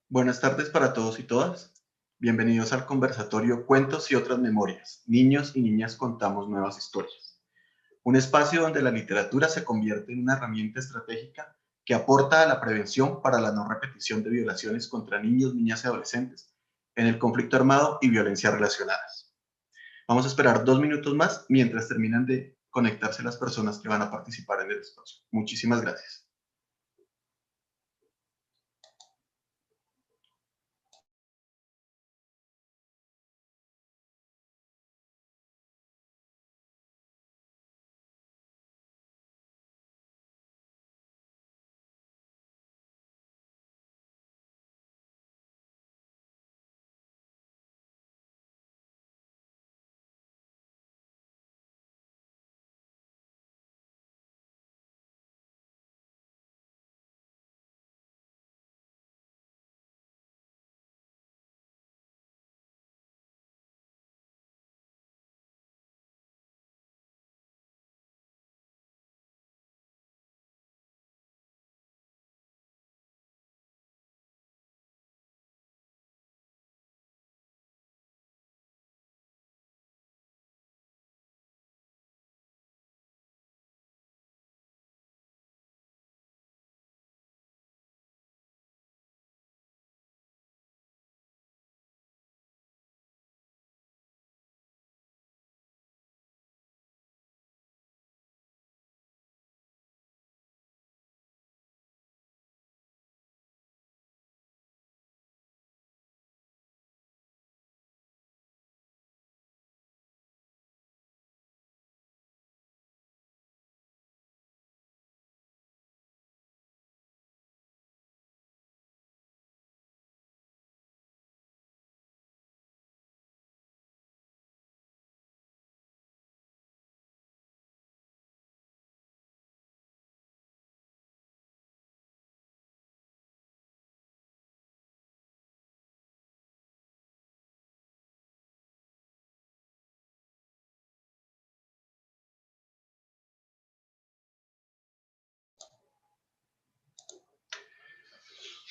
Buenas tardes para todos y todas. Bienvenidos al conversatorio Cuentos y otras memorias. Niños y niñas contamos nuevas historias. Un espacio donde la literatura se convierte en una herramienta estratégica que aporta a la prevención para la no repetición de violaciones contra niños, niñas y adolescentes en el conflicto armado y violencia relacionadas. Vamos a esperar 2 minutos más mientras terminan de conectarse las personas que van a participar en el espacio. Muchísimas gracias.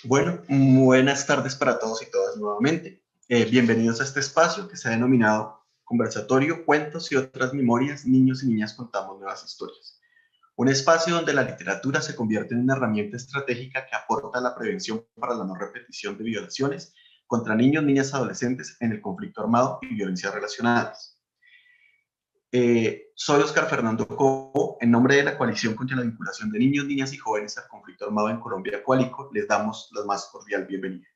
Bueno, buenas tardes para todos y todas nuevamente. Bienvenidos a este espacio que se ha denominado Conversatorio, Cuentos y otras memorias, niños y niñas contamos nuevas historias. Un espacio donde la literatura se convierte en una herramienta estratégica que aporta a la prevención para la no repetición de violaciones contra niños, niñas y adolescentes en el conflicto armado y violencias relacionadas. Soy Oscar Fernando Cobo. En nombre de la Coalición contra la Vinculación de Niños, Niñas y Jóvenes al Conflicto Armado en Colombia, Coalico, les damos la más cordial bienvenida.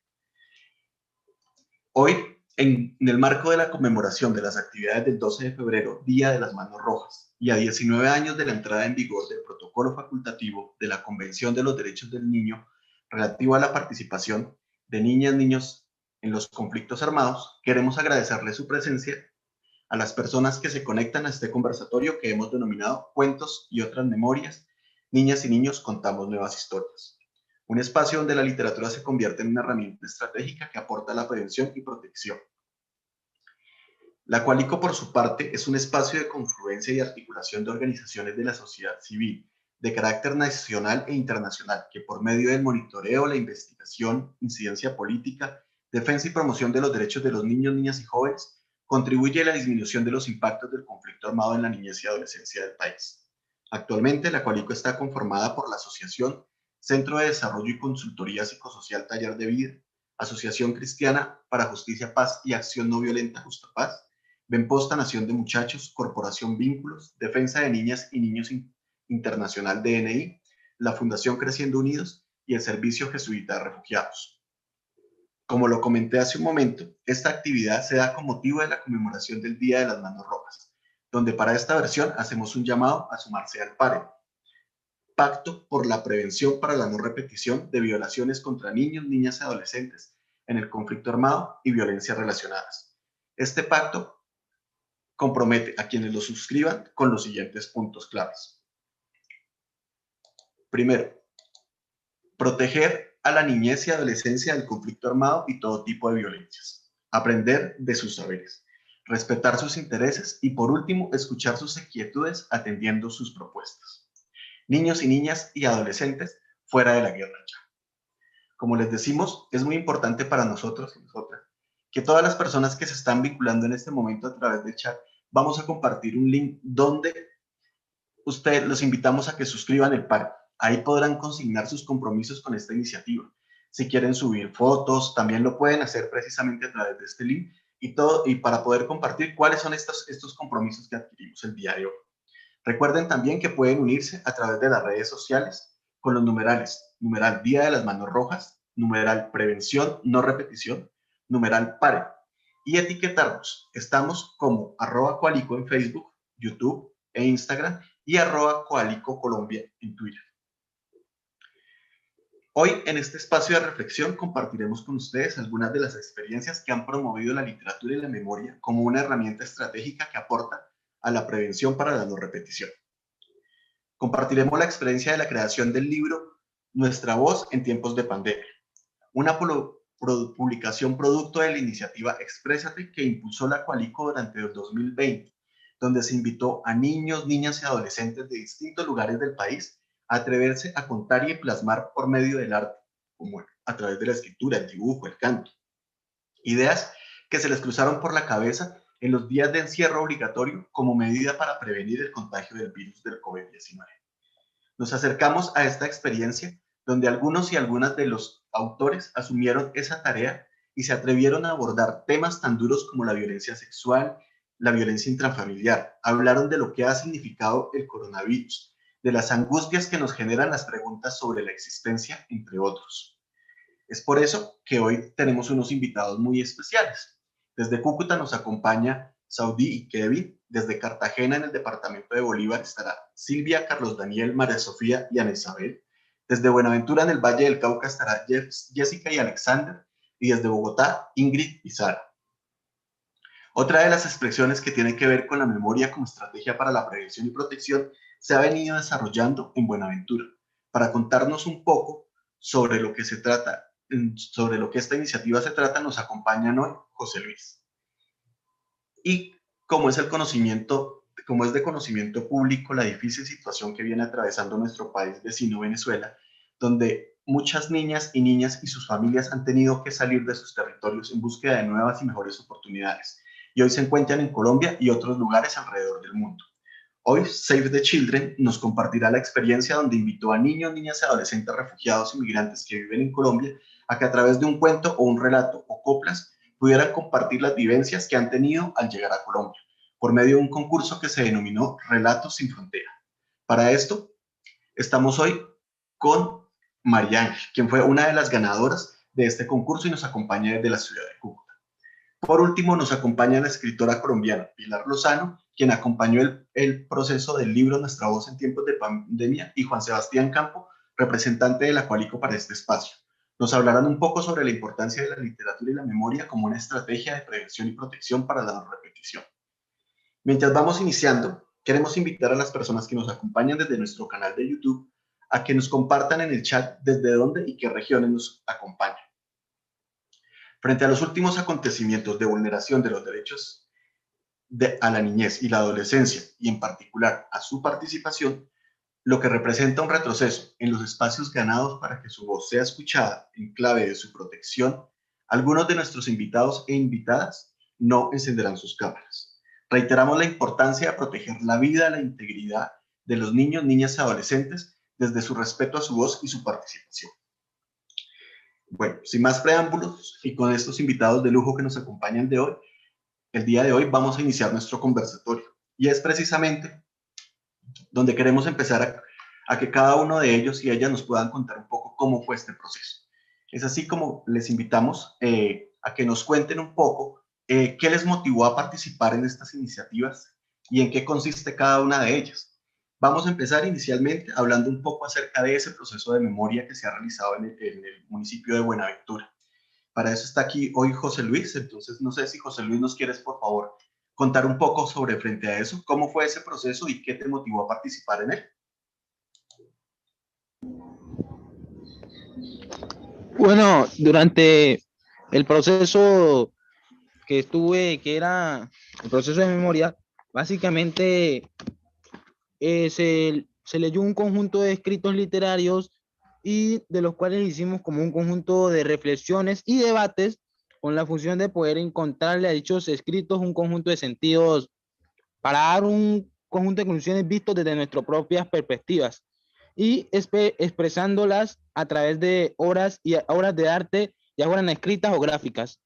Hoy, en el marco de la conmemoración de las actividades del 12 de febrero, Día de las Manos Rojas, y a 19 años de la entrada en vigor del protocolo facultativo de la Convención de los Derechos del Niño relativo a la participación de niñas y niños en los conflictos armados, queremos agradecerle su presencia a las personas que se conectan a este conversatorio que hemos denominado Cuentos y otras memorias, niñas y niños contamos nuevas historias. Un espacio donde la literatura se convierte en una herramienta estratégica que aporta a la prevención y protección. La Coalico, por su parte, es un espacio de confluencia y articulación de organizaciones de la sociedad civil de carácter nacional e internacional que por medio del monitoreo, la investigación, incidencia política, defensa y promoción de los derechos de los niños, niñas y jóvenes contribuye a la disminución de los impactos del conflicto armado en la niñez y adolescencia del país. Actualmente, la Coalico está conformada por la Asociación Centro de Desarrollo y Consultoría Psicosocial Taller de Vida, Asociación Cristiana para Justicia, Paz y Acción No Violenta Justa Paz, Benposta Nación de Muchachos, Corporación Vínculos, Defensa de Niñas y Niños Internacional DNI, la Fundación Creciendo Unidos y el Servicio Jesuita de Refugiados. Como lo comenté hace un momento, esta actividad se da con motivo de la conmemoración del Día de las Manos Rojas, donde para esta versión hacemos un llamado a sumarse al PARE, Pacto por la Prevención para la No Repetición de Violaciones contra Niños, Niñas y Adolescentes en el conflicto armado y violencias relacionadas. Este pacto compromete a quienes lo suscriban con los siguientes puntos claves. Primero, proteger a la niñez y adolescencia del conflicto armado y todo tipo de violencias. Aprender de sus saberes. Respetar sus intereses y, por último, escuchar sus inquietudes atendiendo sus propuestas. Niños y niñas y adolescentes fuera de la guerra ya. Como les decimos, es muy importante para nosotros y nosotras que todas las personas que se están vinculando en este momento a través del chat, vamos a compartir un link donde ustedes los invitamos a que suscriban el PAR. Ahí podrán consignar sus compromisos con esta iniciativa. Si quieren subir fotos, también lo pueden hacer precisamente a través de este link y para poder compartir cuáles son estos compromisos que adquirimos el día de hoy. Recuerden también que pueden unirse a través de las redes sociales con los numerales, numeral Día de las Manos Rojas, numeral Prevención, no repetición, numeral PARE, y etiquetarnos. Estamos como @coalico en Facebook, YouTube e Instagram y @coalico Colombia en Twitter. Hoy en este espacio de reflexión compartiremos con ustedes algunas de las experiencias que han promovido la literatura y la memoria como una herramienta estratégica que aporta a la prevención para la no repetición. Compartiremos la experiencia de la creación del libro Nuestra Voz en Tiempos de Pandemia, una publicación producto de la iniciativa Exprésate que impulsó la Coalico durante el 2020, donde se invitó a niños, niñas y adolescentes de distintos lugares del país a atreverse a contar y plasmar por medio del arte, como a través de la escritura, el dibujo, el canto. Ideas que se les cruzaron por la cabeza en los días de encierro obligatorio como medida para prevenir el contagio del virus del COVID-19. Nos acercamos a esta experiencia donde algunos y algunas de los autores asumieron esa tarea y se atrevieron a abordar temas tan duros como la violencia sexual, la violencia intrafamiliar. Hablaron de lo que ha significado el coronavirus, de las angustias que nos generan las preguntas sobre la existencia, entre otros. Es por eso que hoy tenemos unos invitados muy especiales. Desde Cúcuta nos acompaña Saudí y Kevin. Desde Cartagena, en el departamento de Bolívar, estará Silvia, Carlos Daniel, María Sofía y Ana Isabel. Desde Buenaventura, en el Valle del Cauca, estará Jessica y Alexander. Y desde Bogotá, Ingrid y Sara. Otra de las expresiones que tiene que ver con la memoria como estrategia para la prevención y protección se ha venido desarrollando en Buenaventura. Para contarnos un poco sobre lo que se trata, sobre lo que esta iniciativa se trata, nos acompañan hoy José Luis. Y como es de conocimiento público la difícil situación que viene atravesando nuestro país vecino Venezuela, donde muchas niñas y sus familias han tenido que salir de sus territorios en búsqueda de nuevas y mejores oportunidades, y hoy se encuentran en Colombia y otros lugares alrededor del mundo. Hoy Save the Children nos compartirá la experiencia donde invitó a niños, niñas y adolescentes refugiados y migrantes que viven en Colombia a que a través de un cuento o un relato o coplas pudieran compartir las vivencias que han tenido al llegar a Colombia, por medio de un concurso que se denominó Relatos sin Frontera. Para esto, estamos hoy con María Ángel, quien fue una de las ganadoras de este concurso y nos acompaña desde la ciudad de Cúcuta. Por último, nos acompaña la escritora colombiana Pilar Lozano, quien acompañó el proceso del libro Nuestra Voz en Tiempos de Pandemia, y Juan Sebastián Campo, representante de la Coalico para este espacio. Nos hablarán un poco sobre la importancia de la literatura y la memoria como una estrategia de prevención y protección para la no repetición. Mientras vamos iniciando, queremos invitar a las personas que nos acompañan desde nuestro canal de YouTube a que nos compartan en el chat desde dónde y qué regiones nos acompañan. Frente a los últimos acontecimientos de vulneración de los derechos a la niñez y la adolescencia, y en particular a su participación, lo que representa un retroceso en los espacios ganados para que su voz sea escuchada en clave de su protección, algunos de nuestros invitados e invitadas no encenderán sus cámaras. Reiteramos la importancia de proteger la vida, la integridad de los niños, niñas y adolescentes desde su respeto a su voz y su participación. Bueno, sin más preámbulos y con estos invitados de lujo que nos acompañan el día de hoy vamos a iniciar nuestro conversatorio. Y es precisamente donde queremos empezar a que cada uno de ellos y ellas nos puedan contar un poco cómo fue este proceso. Es así como les invitamos a que nos cuenten un poco qué les motivó a participar en estas iniciativas y en qué consiste cada una de ellas. Vamos a empezar inicialmente hablando un poco acerca de ese proceso de memoria que se ha realizado en el municipio de Buenaventura. Para eso está aquí hoy José Luis, entonces no sé si José Luis nos quieres por favor contar un poco sobre frente a eso, cómo fue ese proceso y qué te motivó a participar en él. Bueno, durante el proceso que estuve, que era el proceso de memoria, básicamente se leyó un conjunto de escritos literarios y de los cuales hicimos como un conjunto de reflexiones y debates con la función de poder encontrarle a dichos escritos un conjunto de sentidos para dar un conjunto de conclusiones vistos desde nuestras propias perspectivas y expresándolas a través de obras de arte, ya fueran escritas o gráficas.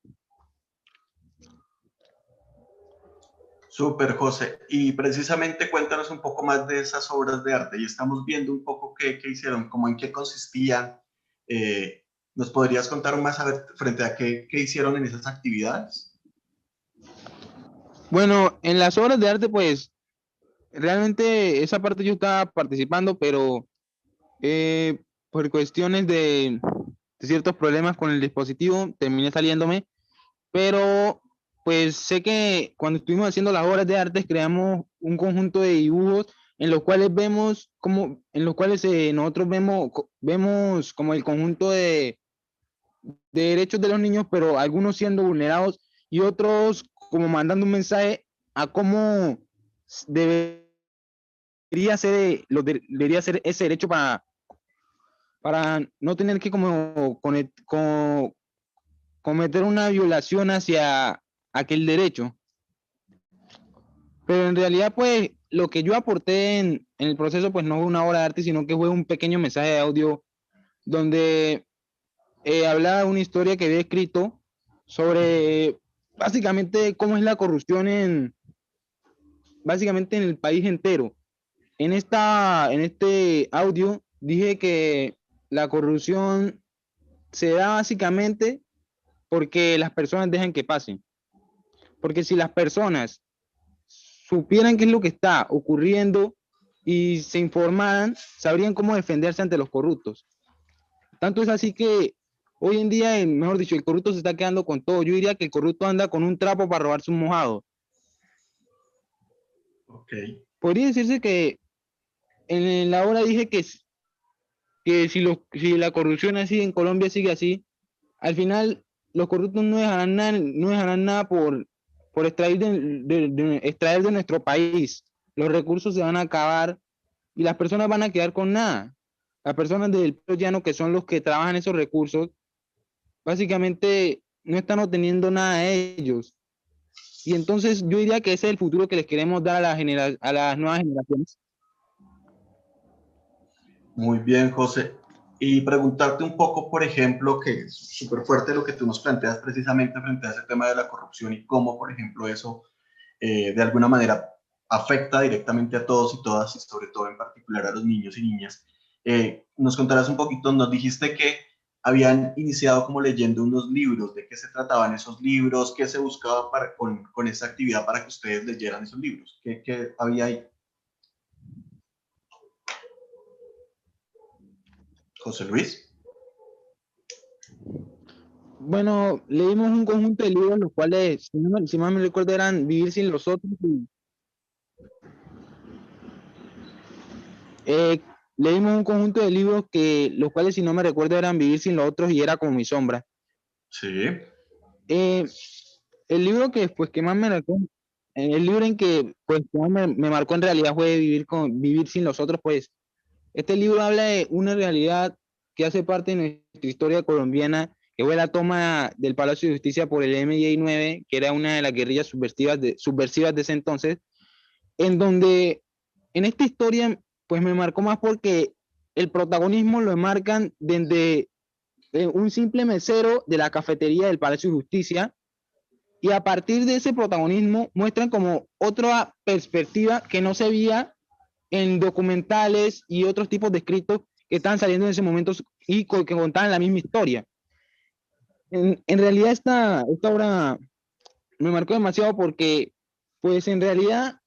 Súper, José. Y precisamente cuéntanos un poco más de esas obras de arte. Y estamos viendo un poco qué hicieron, cómo en qué consistían. Eh, ¿Nos podrías contar más a ver, frente a qué hicieron en esas actividades? Bueno, en las obras de arte, pues realmente esa parte yo estaba participando, pero por cuestiones de ciertos problemas con el dispositivo terminé saliéndome, pero pues sé que cuando estuvimos haciendo las obras de arte creamos un conjunto de dibujos en los cuales vemos como, en los cuales nosotros vemos como el conjunto de derechos de los niños, pero algunos siendo vulnerados y otros como mandando un mensaje a cómo debería ser, debería ser ese derecho para no tener que cometer una violación hacia aquel derecho. Pero en realidad, pues, lo que yo aporté en el proceso, pues, no fue una obra de arte, sino que fue un pequeño mensaje de audio donde hablaba una historia que había escrito sobre, básicamente, cómo es la corrupción básicamente, en el país entero. En este audio dije que la corrupción se da básicamente porque las personas dejan que pasen. Porque si las personas supieran qué es lo que está ocurriendo y se informaran, sabrían cómo defenderse ante los corruptos. Tanto es así que hoy en día, mejor dicho, el corrupto se está quedando con todo. Yo diría que el corrupto anda con un trapo para robarse un mojado. Ok. Podría decirse que en la obra dije que si la corrupción así en Colombia sigue así, al final los corruptos no dejarán nada por extraer de nuestro país. Los recursos se van a acabar y las personas van a quedar con nada. Las personas del pueblo llano, que son los que trabajan esos recursos, básicamente no están obteniendo nada de ellos. Y entonces yo diría que ese es el futuro que les queremos dar a las nuevas generaciones. Muy bien, José. Y preguntarte un poco, por ejemplo, que es súper fuerte lo que tú nos planteas precisamente frente a ese tema de la corrupción y cómo, por ejemplo, eso de alguna manera afecta directamente a todos y todas, y sobre todo en particular a los niños y niñas. Nos contarás un poquito, nos dijiste que habían iniciado como leyendo unos libros, de qué se trataban esos libros, qué se buscaba con esa actividad para que ustedes leyeran esos libros, qué había ahí, José Luis. Bueno, leímos un conjunto de libros, los cuales, si mal me recuerdo, eran Vivir sin los otros. Eh, leímos un conjunto de libros los cuales, si no me recuerdo, eran Vivir sin los otros y Era como mi sombra. Sí. Eh, el libro que más me marcó, el libro en que pues, más me marcó en realidad fue Vivir sin los otros, pues. Este libro habla de una realidad que hace parte de nuestra historia colombiana, que fue la toma del Palacio de Justicia por el MI9, que era una de las guerrillas subversivas de ese entonces, en donde en esta historia pues me marcó más porque el protagonismo lo marcan desde un simple mesero de la cafetería del Palacio de Justicia, y a partir de ese protagonismo muestran como otra perspectiva que no se veía en documentales y otros tipos de escritos que estaban saliendo en ese momento y que contaban la misma historia. En realidad esta obra me marcó demasiado porque pues en realidad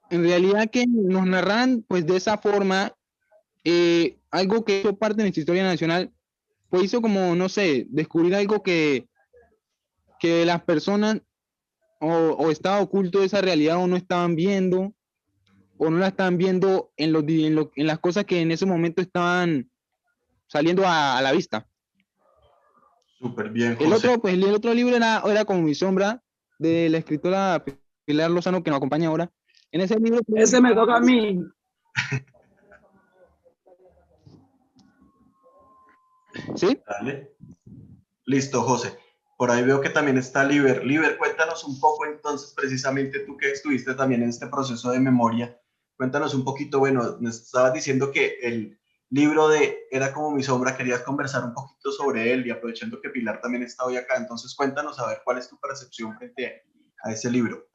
que nos narran pues de esa forma algo que hizo parte de nuestra historia nacional, pues hizo como, no sé, descubrir algo que las personas o estaba oculto de esa realidad o no estaban viendo o no la estaban viendo en las cosas que en ese momento estaban saliendo a la vista. Súper bien, José. El otro libro era como mi sombra de la escritora Pilar Lozano que nos acompaña ahora. En ese libro, Ese me toca a mí. ¿sí? Dale. Listo, José. Por ahí veo que también está Liber. Liber, cuéntanos un poco entonces, precisamente tú que estuviste también en este proceso de memoria, cuéntanos un poquito, bueno, nos estabas diciendo que el libro de Era como mi sombra, querías conversar un poquito sobre él y aprovechando que Pilar también está hoy acá, entonces cuéntanos a ver cuál es tu percepción frente a ese libro.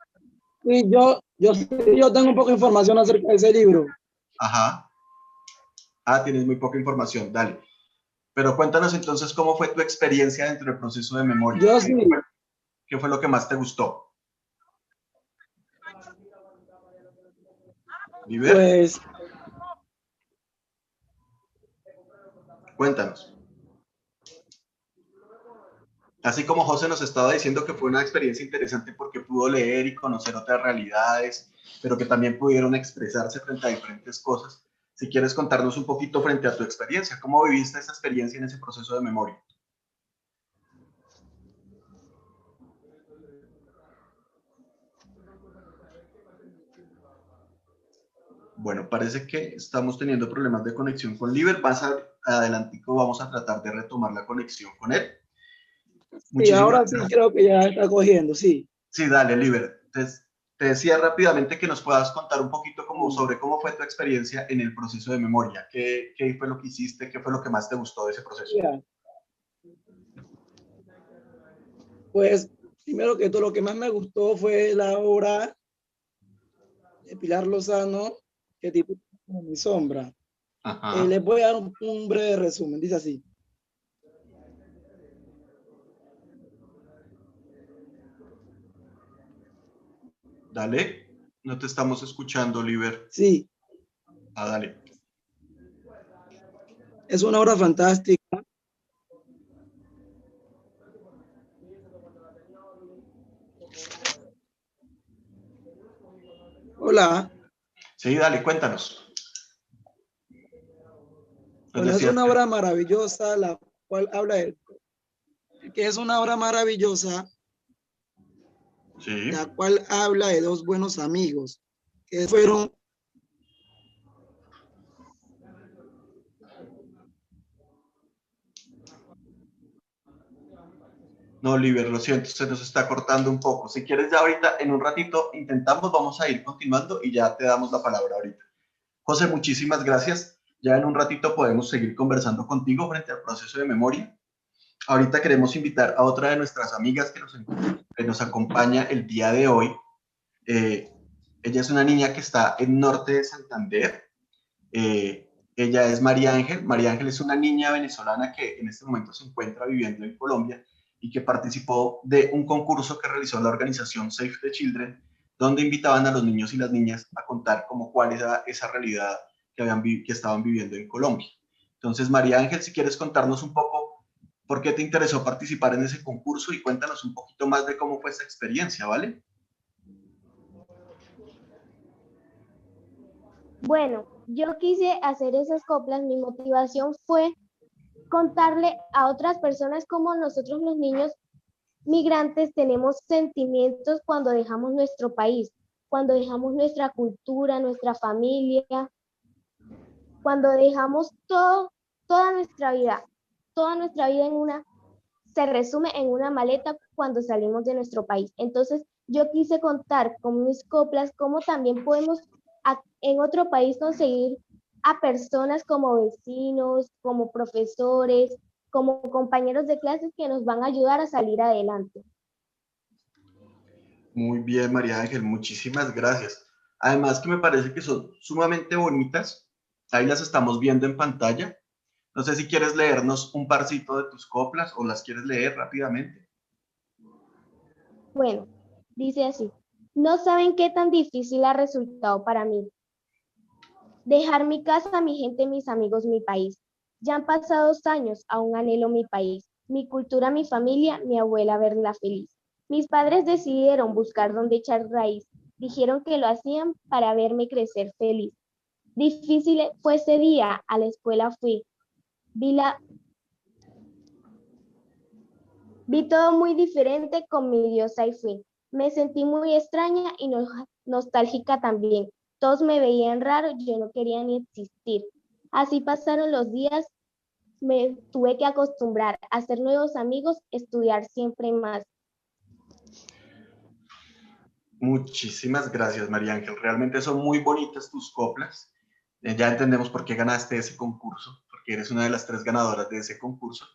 Sí, yo tengo un poco de información acerca de ese libro. Ajá. Ah, tienes muy poca información, dale. Pero cuéntanos entonces cómo fue tu experiencia dentro del proceso de memoria. Yo sí, ¿Qué fue lo que más te gustó? Liber, pues, cuéntanos. Así como José nos estaba diciendo que fue una experiencia interesante porque pudo leer y conocer otras realidades, pero que también pudieron expresarse frente a diferentes cosas. Si quieres contarnos un poquito frente a tu experiencia, ¿cómo viviste esa experiencia en ese proceso de memoria? Bueno, parece que estamos teniendo problemas de conexión con Liber. Adelantico vamos a tratar de retomar la conexión con él. sí, Muchísimas ahora sí gracias. creo que ya está cogiendo, sí. Sí, dale, Liber. Te decía rápidamente que nos puedas contar un poquito como sobre cómo fue tu experiencia en el proceso de memoria. ¿Qué fue lo que hiciste? ¿Qué fue lo que más te gustó de ese proceso? Ya, pues, primero que todo, lo que más me gustó fue la obra de Pilar Lozano, que titula Como mi sombra. Ajá. Les voy a dar un breve resumen, dice así. Dale. No te estamos escuchando, Liber. Sí, Ah, dale. es una obra fantástica. Hola, Sí, dale, cuéntanos. Nos bueno, es decías una obra maravillosa, la cual habla de que es una obra maravillosa, sí. la cual habla de dos buenos amigos que fueron. No, Liber, lo siento, se nos está cortando un poco. Si quieres, ya ahorita, en un ratito, intentamos, vamos a ir continuando y ya te damos la palabra ahorita. José, muchísimas gracias. Ya en un ratito podemos seguir conversando contigo frente al proceso de memoria. Ahorita queremos invitar a otra de nuestras amigas que nos acompaña el día de hoy. Eh, Ella es una niña que está en norte de Santander. Ella es María Ángel. María Ángel es una niña venezolana que en este momento se encuentra viviendo en Colombia y que participó de un concurso que realizó la organización Save the Children, donde invitaban a los niños y las niñas a contar como cuál era esa realidad que estaban viviendo en Colombia. Entonces, María Ángel, si quieres contarnos un poco por qué te interesó participar en ese concurso y cuéntanos un poquito más de cómo fue esa experiencia, ¿vale? Bueno, yo quise hacer esas coplas, mi motivación fue contarle a otras personas cómo nosotros los niños migrantes tenemos sentimientos cuando dejamos nuestro país, cuando dejamos nuestra cultura, nuestra familia, cuando dejamos todo, toda nuestra vida se resume en una maleta cuando salimos de nuestro país. Entonces, yo quise contar con mis coplas cómo también podemos en otro país conseguir a personas como vecinos, como profesores, como compañeros de clases que nos van a ayudar a salir adelante. Muy bien, María Ángel, muchísimas gracias. Además que me parece que son sumamente bonitas. Ahí las estamos viendo en pantalla. No sé si quieres leernos un parcito de tus coplas o las quieres leer rápidamente. Bueno, dice así, no saben qué tan difícil ha resultado para mí. Dejar mi casa, mi gente, mis amigos, mi país. Ya han pasado 2 años, aún anhelo mi país, mi cultura, mi familia, mi abuela verla feliz. Mis padres decidieron buscar dónde echar raíz. Dijeron que lo hacían para verme crecer feliz. Difícil fue ese día, a la escuela fui. Vi, vi todo muy diferente con mi diosa y fui. Me sentí muy extraña y nostálgica también. Todos me veían raro, yo no quería ni existir. Así pasaron los días, me tuve que acostumbrar a hacer nuevos amigos, estudiar siempre más. Muchísimas gracias, María Ángel. Realmente son muy bonitas tus coplas. Ya entendemos por qué ganaste ese concurso, porque eres una de las 3 ganadoras de ese concurso.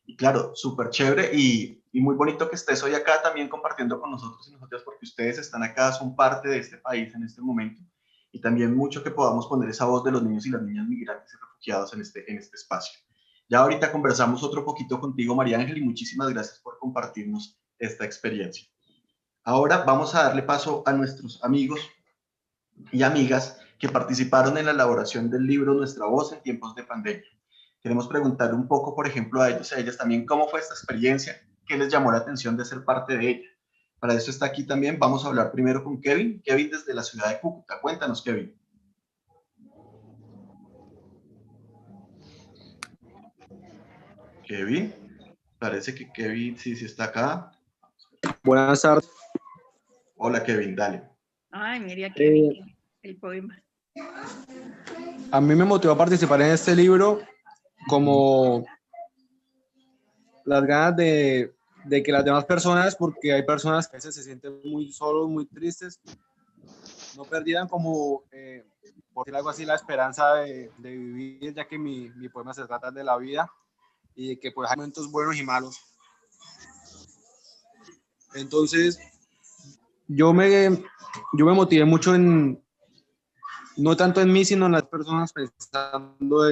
Y claro, súper chévere y muy bonito que estés hoy acá también compartiendo con nosotros y nosotras, porque ustedes están acá, son parte de este país en este momento. Y también mucho que podamos poner esa voz de los niños y las niñas migrantes y refugiados en este espacio. Ya ahorita conversamos otro poquito contigo, María Ángel, y muchísimas gracias por compartirnos esta experiencia. Ahora vamos a darle paso a nuestros amigos y amigas que participaron en la elaboración del libro Nuestra Voz en tiempos de pandemia. Queremos preguntar un poco, por ejemplo, a ellos y a ellas también, ¿cómo fue esta experiencia? ¿Qué les llamó la atención de ser parte de ella? Para eso está aquí también. Vamos a hablar primero con Kevin. Kevin desde la ciudad de Cúcuta. Cuéntanos, Kevin. Kevin. Parece que Kevin sí está acá. Buenas tardes. Hola, Kevin, dale. Ay, mira Kevin, el poema. A mí me motivó a participar en este libro como las ganas de que las demás personas, porque hay personas que a veces se sienten muy solos, muy tristes, no perdieran como, por decir algo así, la esperanza de vivir, ya que mi poema se trata de la vida y de que pues hay momentos buenos y malos. Entonces, yo me motivé mucho no tanto en mí, sino en las personas, pensando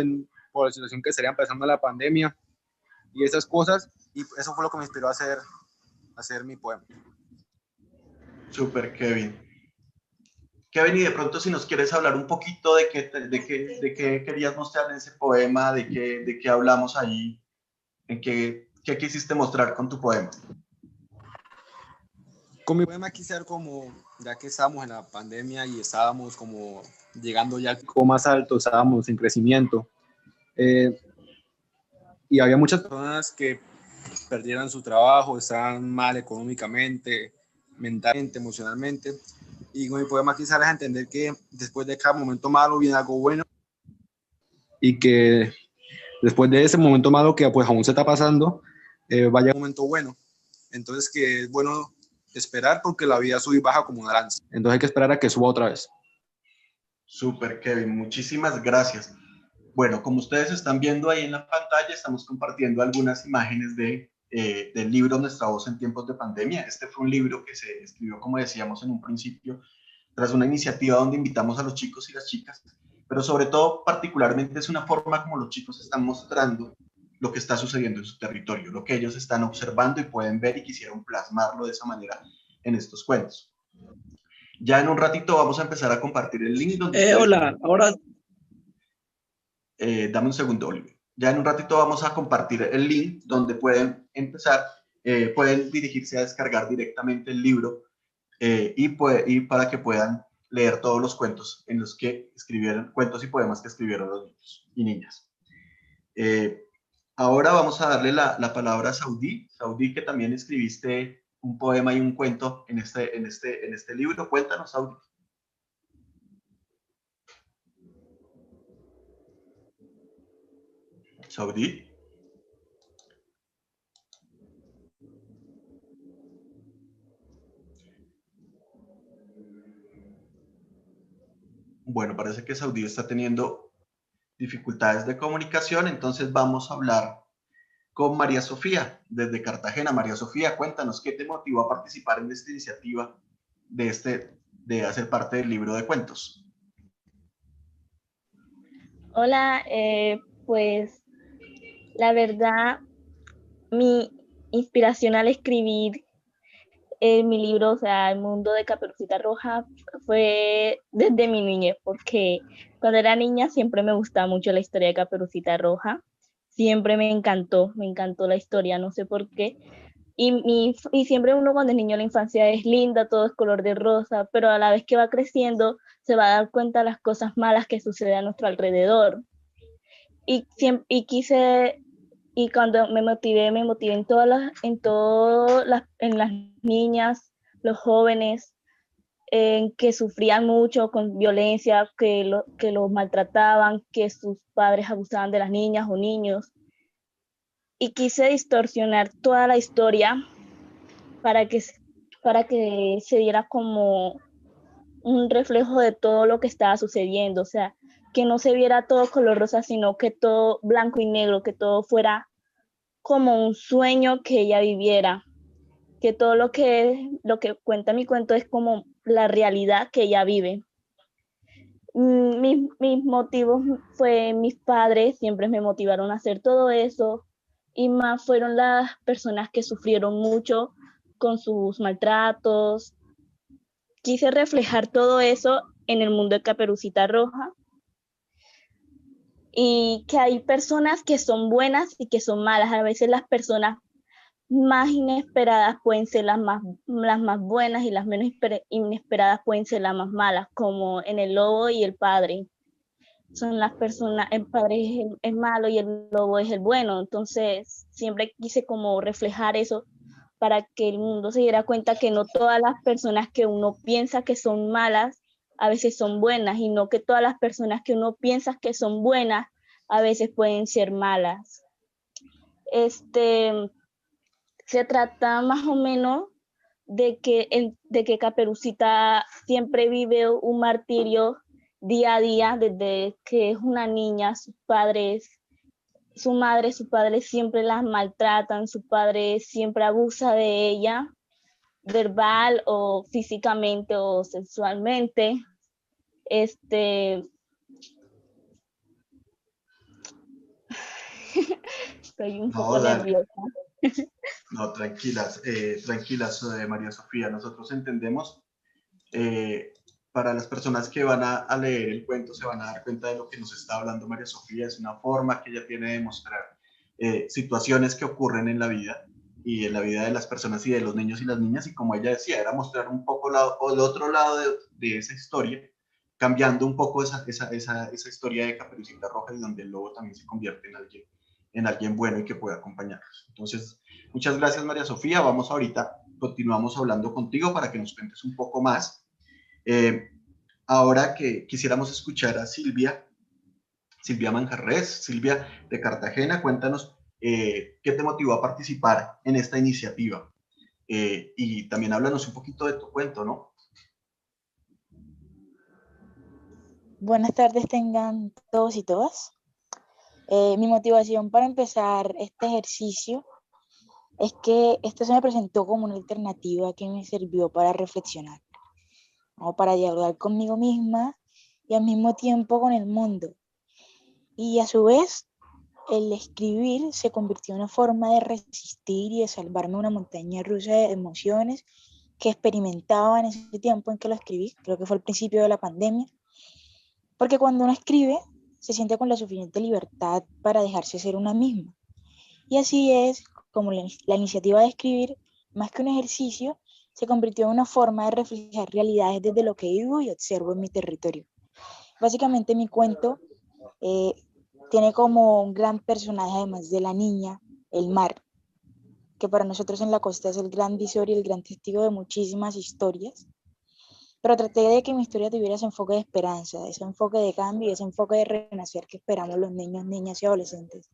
por la situación que estaría empezando la pandemia y esas cosas, y eso fue lo que me inspiró a hacer mi poema. Súper, Kevin. Kevin, y de pronto si nos quieres hablar un poquito de qué querías mostrar en ese poema, de qué hablamos ahí, qué quisiste mostrar con tu poema. Con mi poema quise ser como, ya que estábamos en la pandemia y estábamos como llegando ya al pico más alto, estábamos en crecimiento, y había muchas personas que perdieran su trabajo, estaban mal económicamente, mentalmente, emocionalmente, y con mi poema quise darles a entender que después de cada momento malo viene algo bueno, y que después de ese momento malo que pues aún se está pasando, vaya un momento bueno. Entonces que es bueno esperar, porque la vida sube y baja como una lanza. Entonces hay que esperar a que suba otra vez. Súper, Kevin. Muchísimas gracias. Bueno, como ustedes están viendo ahí en la pantalla, estamos compartiendo algunas imágenes del libro Nuestra Voz en tiempos de pandemia. Este fue un libro que se escribió, como decíamos en un principio, tras una iniciativa donde invitamos a los chicos y las chicas, pero sobre todo, particularmente, es una forma como los chicos están mostrando lo que está sucediendo en su territorio, lo que ellos están observando y pueden ver, y quisieron plasmarlo de esa manera en estos cuentos. Ya en un ratito vamos a empezar a compartir el link donde hola, ahora dame un segundo, Oliver. Ya en un ratito vamos a compartir el link donde pueden empezar, pueden dirigirse a descargar directamente el libro y para que puedan leer todos los cuentos en los que escribieron, cuentos y poemas que escribieron los niños y niñas. Ahora vamos a darle la palabra a Saudí. Saudí, que también escribiste un poema y un cuento en este libro. Cuéntanos, Saudí. Saudí. Bueno, parece que Saudí está teniendo dificultades de comunicación, entonces vamos a hablar con María Sofía, desde Cartagena. María Sofía, cuéntanos, ¿qué te motivó a participar en esta iniciativa de hacer parte del libro de cuentos? Hola, pues la verdad, mi inspiración al escribir mi libro, o sea, El mundo de Caperucita Roja, fue desde mi niñez, porque cuando era niña siempre me gustaba mucho la historia de Caperucita Roja, siempre me encantó la historia, no sé por qué, y siempre uno cuando es niño la infancia es linda, todo es color de rosa, pero a la vez que va creciendo se va a dar cuenta de las cosas malas que suceden a nuestro alrededor. Y cuando me motivé en las niñas, los jóvenes, que sufrían mucho con violencia, que los maltrataban, que sus padres abusaban de las niñas o niños. Y quise distorsionar toda la historia para que se diera como un reflejo de todo lo que estaba sucediendo, o sea, que no se viera todo color rosa, sino que todo blanco y negro, que todo fuera como un sueño que ella viviera, que todo lo que cuenta mi cuento es como la realidad que ella vive. Mis motivos mis padres siempre me motivaron a hacer todo eso, y más fueron las personas que sufrieron mucho con sus maltratos. Quise reflejar todo eso en el mundo de Caperucita Roja, y que hay personas que son buenas y que son malas. A veces las personas más inesperadas pueden ser las más buenas, y las menos inesperadas pueden ser las más malas, como en El Lobo y el Padre. Son las personas, el padre es malo y el lobo es el bueno. Entonces siempre quise como reflejar eso para que el mundo se diera cuenta que no todas las personas que uno piensa que son malas a veces son buenas, y no que todas las personas que uno piensa que son buenas a veces pueden ser malas. Se trata más o menos de que Caperucita siempre vive un martirio día a día desde que es una niña. Sus padres, su madre, su padre siempre las maltratan, su padre siempre abusa de ella, verbal o físicamente o sexualmente. Estoy un poco nerviosa. No, tranquilas, María Sofía, nosotros entendemos. Para las personas que van a leer el cuento se van a dar cuenta de lo que nos está hablando María Sofía. Es una forma que ella tiene de mostrar situaciones que ocurren en la vida y en la vida de las personas y de los niños y las niñas, y como ella decía, era mostrar un poco el otro lado de esa historia, cambiando un poco esa historia de Caperucita Roja, y donde el lobo también se convierte en alguien bueno y que puede acompañarnos. Entonces, muchas gracias, María Sofía. Continuamos hablando contigo para que nos cuentes un poco más. Ahora que quisiéramos escuchar a Silvia Manjarres. Silvia, de Cartagena, cuéntanos qué te motivó a participar en esta iniciativa, y también háblanos un poquito de tu cuento, ¿no? Buenas tardes tengan todos y todas. Mi motivación para empezar este ejercicio es que esto se me presentó como una alternativa que me sirvió para reflexionar, ¿no? Para dialogar conmigo misma y al mismo tiempo con el mundo. Y a su vez, el escribir se convirtió en una forma de resistir y de salvarme una montaña rusa de emociones que experimentaba en ese tiempo en que lo escribí. Creo que fue al principio de la pandemia. Porque cuando uno escribe, se siente con la suficiente libertad para dejarse ser una misma. Y así es como la iniciativa de escribir, más que un ejercicio, se convirtió en una forma de reflejar realidades desde lo que vivo y observo en mi territorio. Básicamente mi cuento tiene como un gran personaje, además de la niña, el mar, que para nosotros en la costa es el gran visor y el gran testigo de muchísimas historias. Pero traté de que mi historia tuviera ese enfoque de esperanza, ese enfoque de cambio y ese enfoque de renacer que esperamos los niños, niñas y adolescentes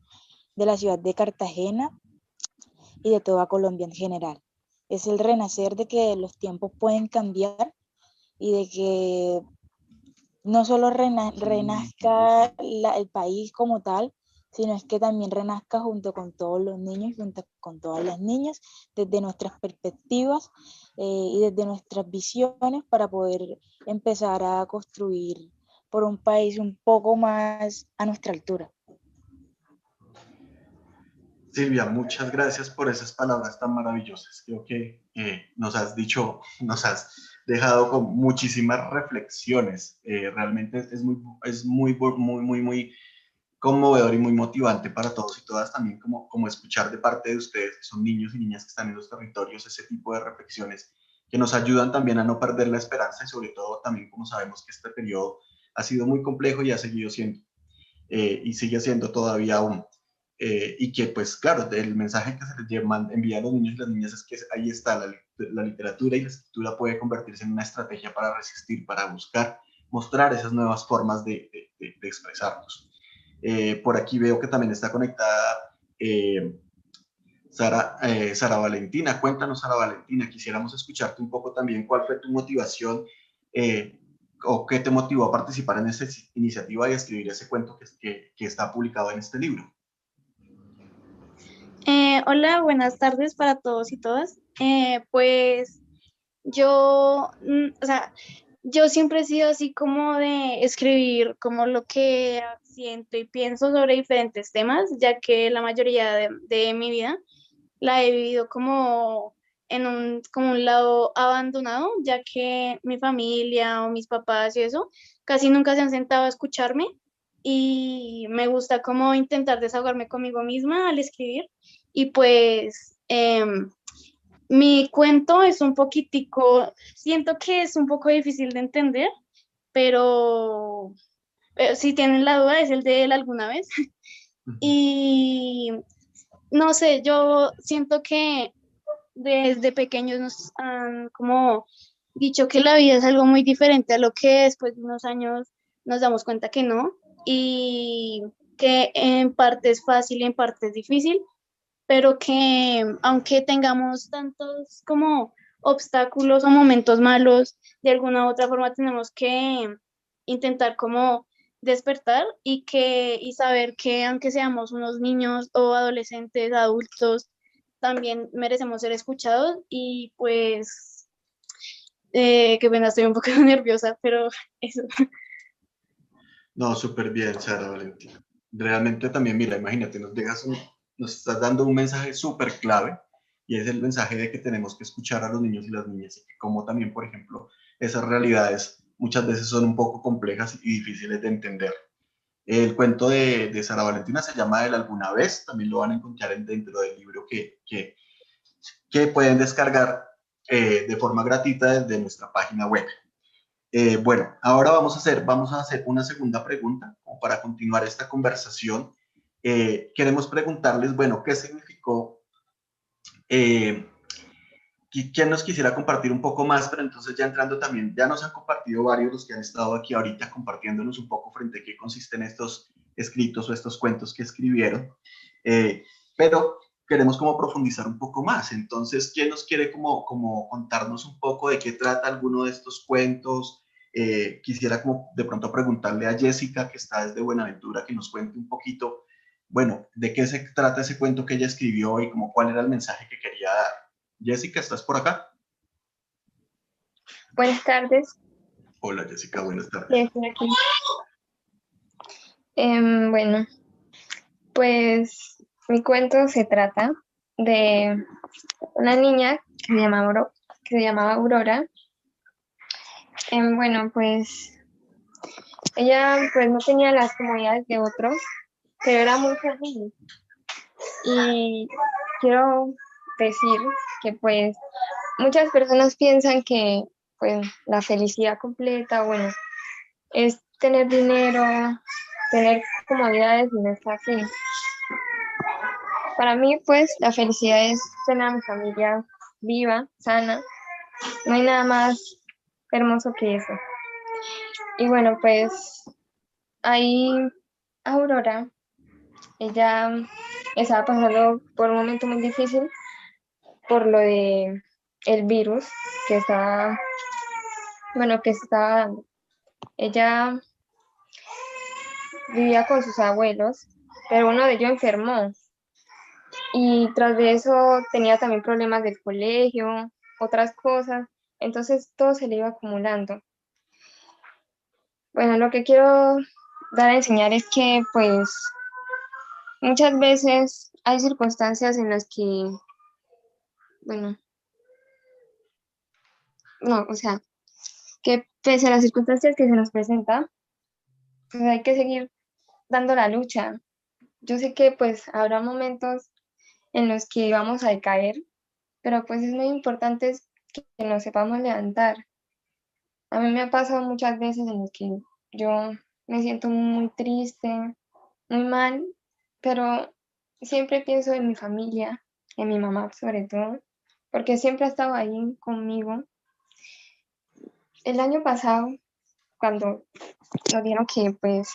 de la ciudad de Cartagena y de toda Colombia en general. Es el renacer de que los tiempos pueden cambiar y de que no solo renazca el país como tal, sino es que también renazca junto con todos los niños y junto con todas las niñas, desde nuestras perspectivas y desde nuestras visiones, para poder empezar a construir por un país un poco más a nuestra altura. Silvia, muchas gracias por esas palabras tan maravillosas. Creo que nos has dejado con muchísimas reflexiones. Realmente es muy conmovedor y muy motivante para todos y todas, también como escuchar de parte de ustedes, que son niños y niñas que están en los territorios, ese tipo de reflexiones que nos ayudan también a no perder la esperanza, y sobre todo también como sabemos que este periodo ha sido muy complejo y ha seguido siendo y sigue siendo todavía aún. y que pues claro, el mensaje que se les envía a los niños y las niñas es que ahí está, la literatura y la escritura puede convertirse en una estrategia para resistir, para buscar, mostrar esas nuevas formas de expresarnos. Por aquí veo que también está conectada Sara Valentina. Cuéntanos, Sara Valentina, quisiéramos escucharte un poco también cuál fue tu motivación o qué te motivó a participar en esta iniciativa y a escribir ese cuento que está publicado en este libro. Hola, buenas tardes para todos y todas. Pues yo, o sea, yo siempre he sido así como de escribir como lo que siento y pienso sobre diferentes temas, ya que la mayoría de mi vida la he vivido como como un lado abandonado, ya que mi familia o mis papás y eso casi nunca se han sentado a escucharme y me gusta como intentar desahogarme conmigo misma al escribir y pues mi cuento es un poquitico, siento que es un poco difícil de entender, pero si tienen la duda es el de él alguna vez. Y no sé, yo siento que desde pequeños nos han como dicho que la vida es algo muy diferente a lo que después de unos años nos damos cuenta que no, y que en parte es fácil y en parte es difícil, pero que aunque tengamos tantos como obstáculos o momentos malos, de alguna u otra forma tenemos que intentar como despertar y saber que aunque seamos unos niños o adolescentes, adultos, también merecemos ser escuchados y pues qué pena, estoy un poco nerviosa, pero eso. No, súper bien, Sara Valentina. Realmente también, mira, imagínate, nos estás dando un mensaje súper clave y es el mensaje de que tenemos que escuchar a los niños y las niñas y que como también, por ejemplo, esas realidades muchas veces son un poco complejas y difíciles de entender. El cuento de Sara Valentina se llama El alguna vez, también lo van a encontrar dentro del libro que pueden descargar de forma gratuita desde nuestra página web. Bueno, ahora vamos a hacer una segunda pregunta como para continuar esta conversación. Queremos preguntarles, bueno, ¿qué significó? ¿Quién nos quisiera compartir un poco más? Pero entonces ya entrando también, ya nos han compartido varios los que han estado aquí ahorita compartiéndonos un poco frente a qué consisten estos escritos o estos cuentos que escribieron. Pero queremos como profundizar un poco más. Entonces, ¿quién nos quiere como contarnos un poco de qué trata alguno de estos cuentos? Quisiera como de pronto preguntarle a Jessica, que está desde Buenaventura, que nos cuente un poquito, bueno, de qué se trata ese cuento que ella escribió y como cuál era el mensaje que quería dar. Jessica, ¿estás por acá? Buenas tardes. Hola Jessica, buenas tardes. Sí, estoy aquí. Bueno, pues mi cuento se trata de una niña que se llamaba Aurora. Bueno, pues ella pues no tenía las comodidades de otros, pero era muy feliz. Y quiero decir que pues muchas personas piensan que pues la felicidad completa, bueno, es tener dinero, tener comodidades y no es así. Para mí, pues, la felicidad es tener a mi familia viva, sana. No hay nada más hermoso que eso. Y bueno, pues, ahí Aurora, ella estaba pasando por un momento muy difícil por lo de el virus que estaba, bueno, que se estaba dando. Ella vivía con sus abuelos, pero uno de ellos enfermó. Y tras de eso tenía también problemas del colegio, otras cosas. Entonces todo se le iba acumulando. Bueno, lo que quiero dar a enseñar es que pues muchas veces hay circunstancias en las que, bueno, no, o sea, que pese a las circunstancias que se nos presentan, pues hay que seguir dando la lucha. Yo sé que pues habrá momentos en los que vamos a decaer, pero pues es muy importante que nos sepamos levantar. A mí me ha pasado muchas veces en que yo me siento muy triste, muy mal, pero siempre pienso en mi familia, en mi mamá sobre todo, porque siempre ha estado ahí conmigo. El año pasado, cuando nos dieron que pues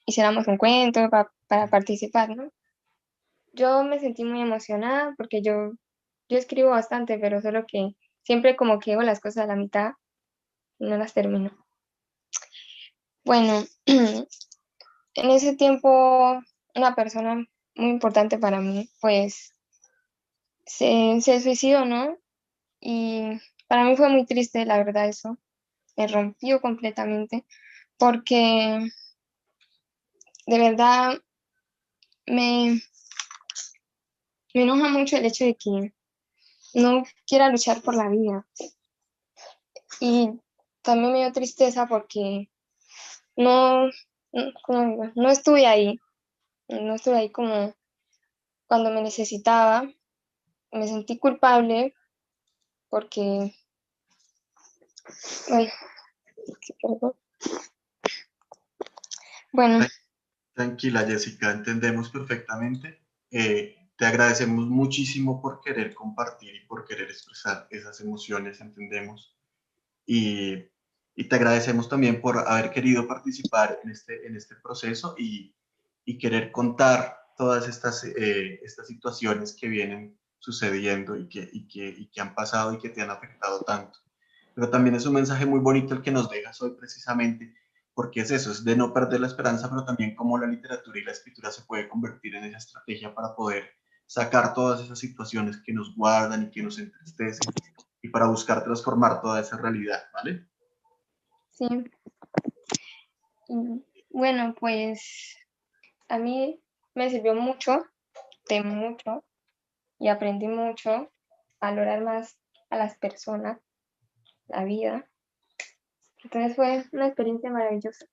hiciéramos un cuento para participar, ¿no? Yo me sentí muy emocionada porque yo escribo bastante, pero solo que siempre como que hago las cosas a la mitad y no las termino. Bueno, en ese tiempo una persona muy importante para mí, pues se suicidó, ¿no? Y para mí fue muy triste, la verdad, eso. Me rompió completamente porque de verdad me enoja mucho el hecho de que no quiera luchar por la vida. Y también me dio tristeza porque no, ¿cómo digo? No estuve ahí como cuando me necesitaba. Me sentí culpable porque, ay, perdón. Bueno, Tranquila, Jessica, entendemos perfectamente. Te agradecemos muchísimo por querer compartir y por querer expresar esas emociones, entendemos. Y te agradecemos también por haber querido participar en este proceso y querer contar todas estas situaciones que vienen sucediendo y que han pasado y que te han afectado tanto. Pero también es un mensaje muy bonito el que nos dejas hoy precisamente, porque es eso, es de no perder la esperanza, pero también cómo la literatura y la escritura se puede convertir en esa estrategia para poder sacar todas esas situaciones que nos guardan y que nos entristecen y para buscar transformar toda esa realidad, ¿vale? sí. Bueno, pues a mí me sirvió mucho, y aprendí mucho a valorar más a las personas, la vida. Entonces fue una experiencia maravillosa.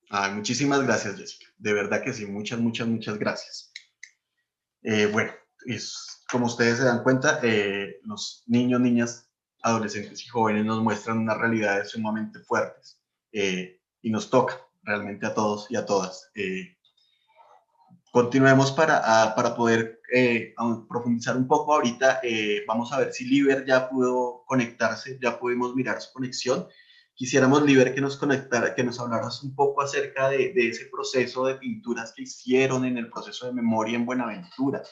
Ay, muchísimas gracias, Jessica. De verdad que sí, muchas, muchas, muchas gracias. Bueno, como ustedes se dan cuenta, los niños, niñas, adolescentes y jóvenes nos muestran unas realidades sumamente fuertes y nos toca realmente a todos y a todas. Continuemos para poder profundizar un poco ahorita. Vamos a ver si Liber ya pudo conectarse, ya pudimos mirar su conexión. Quisiéramos, Liber, que nos conectara, que nos hablaras un poco acerca de ese proceso de pinturas que hicieron en el proceso de memoria en Buenaventura,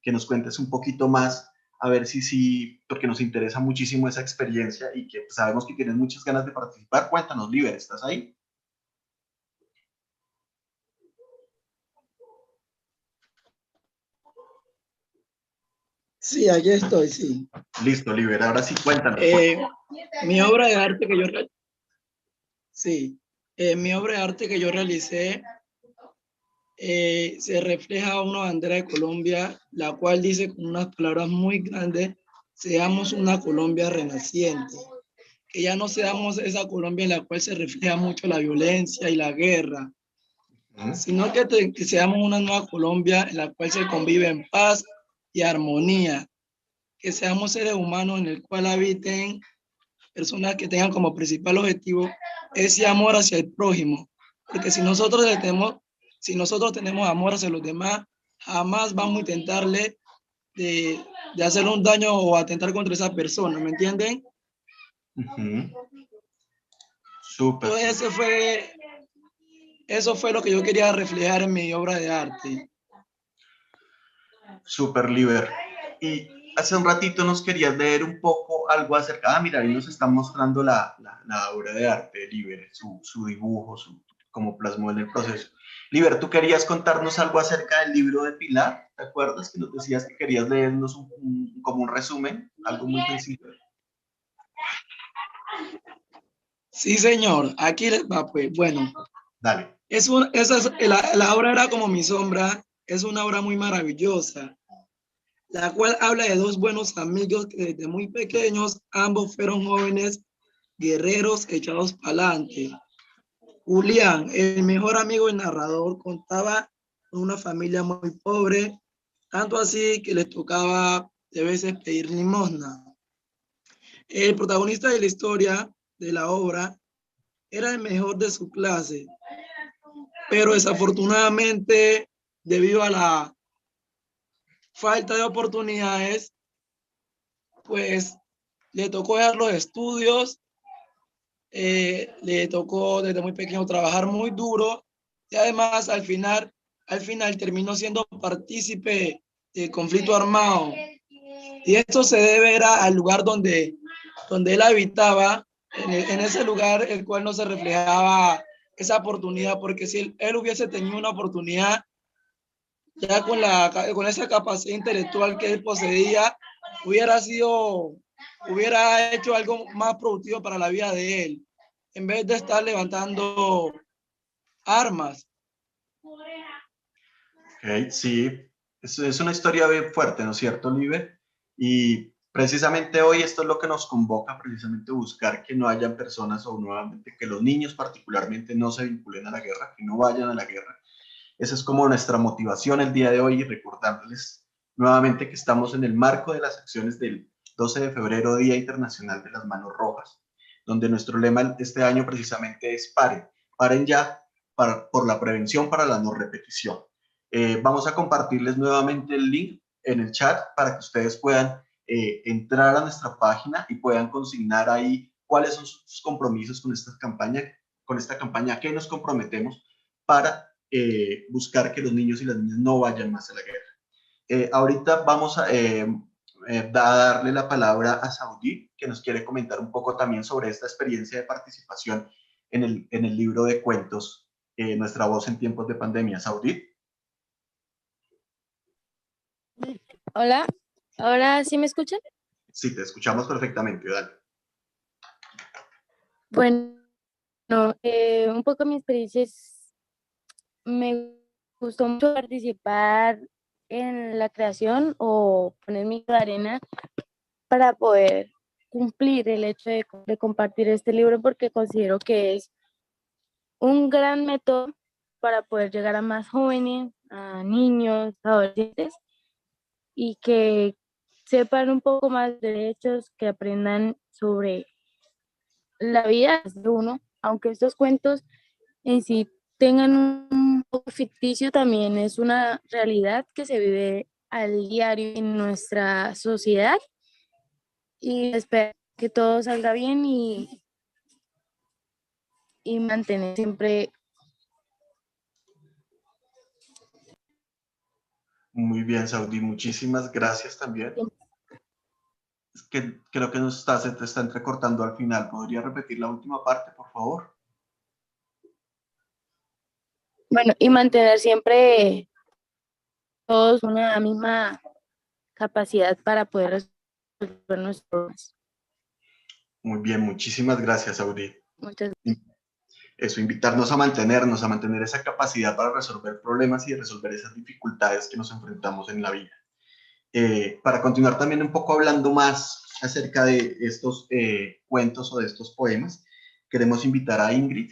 que nos cuentes un poquito más, a ver si sí, porque nos interesa muchísimo esa experiencia y que sabemos que tienes muchas ganas de participar. Cuéntanos, Liber, ¿estás ahí? Sí, aquí estoy, sí. Listo, Liber, ahora sí, cuéntanos. Mi obra de arte que yo mi obra de arte que yo realicé se refleja una bandera de Colombia, la cual dice con unas palabras muy grandes: seamos una Colombia renaciente. Que ya no seamos esa Colombia en la cual se refleja mucho la violencia y la guerra, sino que seamos una nueva Colombia en la cual se convive en paz y armonía. Que seamos seres humanos en el cual habiten personas que tengan como principal objetivo ese amor hacia el prójimo. Porque si nosotros tenemos amor hacia los demás, jamás vamos a intentarle de hacerle un daño o atentar contra esa persona, ¿me entienden? Súper. Entonces eso fue lo que yo quería reflejar en mi obra de arte. Súper, Liber. Y hace un ratito nos querías leer un poco algo acerca, mira, ahí nos están mostrando la obra de arte de Liber, su dibujo, cómo plasmó en el proceso. Liber, ¿tú querías contarnos algo acerca del libro de Pilar? ¿Te acuerdas que nos decías que querías leernos como un resumen, algo muy sencillo? Sí, señor. Aquí va, pues. Bueno. Dale. La obra era como mi sombra. Es una obra muy maravillosa, la cual habla de dos buenos amigos que desde muy pequeños ambos fueron jóvenes guerreros echados para adelante. Julián, el mejor amigo del narrador, contaba con una familia muy pobre, tanto así que les tocaba de veces pedir limosna. El protagonista de la historia de la obra era el mejor de su clase, pero desafortunadamente debido a la falta de oportunidades, pues le tocó dejar los estudios, le tocó desde muy pequeño trabajar muy duro y además al final terminó siendo partícipe de conflicto armado. Y esto se debe al lugar donde él habitaba, en ese lugar el cual no se reflejaba esa oportunidad, porque si él hubiese tenido una oportunidad ya con esa capacidad intelectual que él poseía, hubiera hecho algo más productivo para la vida de él, en vez de estar levantando armas. Ok, sí, es una historia bien fuerte, ¿no es cierto, Libe? Y precisamente hoy esto es lo que nos convoca, precisamente buscar que no hayan personas o nuevamente que los niños particularmente no se vinculen a la guerra, que no vayan a la guerra. Esa es como nuestra motivación el día de hoy y recordándoles nuevamente que estamos en el marco de las acciones del 12 de febrero, Día Internacional de las Manos Rojas, donde nuestro lema este año precisamente es paren ya por la prevención para la no repetición. Vamos a compartirles nuevamente el link en el chat para que ustedes puedan entrar a nuestra página y puedan consignar ahí cuáles son sus compromisos con esta campaña, a qué nos comprometemos para buscar que los niños y las niñas no vayan más a la guerra. Ahorita vamos a darle la palabra a Saudí, que nos quiere comentar un poco también sobre esta experiencia de participación en el libro de cuentos, Nuestra Voz en Tiempos de Pandemia. Saudí. Hola, ¿ahora sí me escuchan? Sí, te escuchamos perfectamente, dale. Bueno, un poco mi experiencia me gustó mucho participar en la creación o poner mi granito de arena para poder cumplir el hecho de compartir este libro, porque considero que es un gran método para poder llegar a más jóvenes, a niños, adolescentes, y que sepan un poco más de derechos, que aprendan sobre la vida de uno, aunque estos cuentos en sí tengan un poco ficticio, también es una realidad que se vive al diario en nuestra sociedad, y espero que todo salga bien y mantener siempre. Muy bien, Saudí, muchísimas gracias también. Es que creo que se te está entrecortando al final. ¿Podría repetir la última parte, por favor? Bueno, y mantener siempre todos una misma capacidad para poder resolver nuestros problemas. Muy bien, muchísimas gracias, Saudí. Muchas gracias. Eso, invitarnos a mantener esa capacidad para resolver problemas y resolver esas dificultades que nos enfrentamos en la vida. Para continuar también un poco hablando más acerca de estos cuentos o de estos poemas, queremos invitar a Ingrid.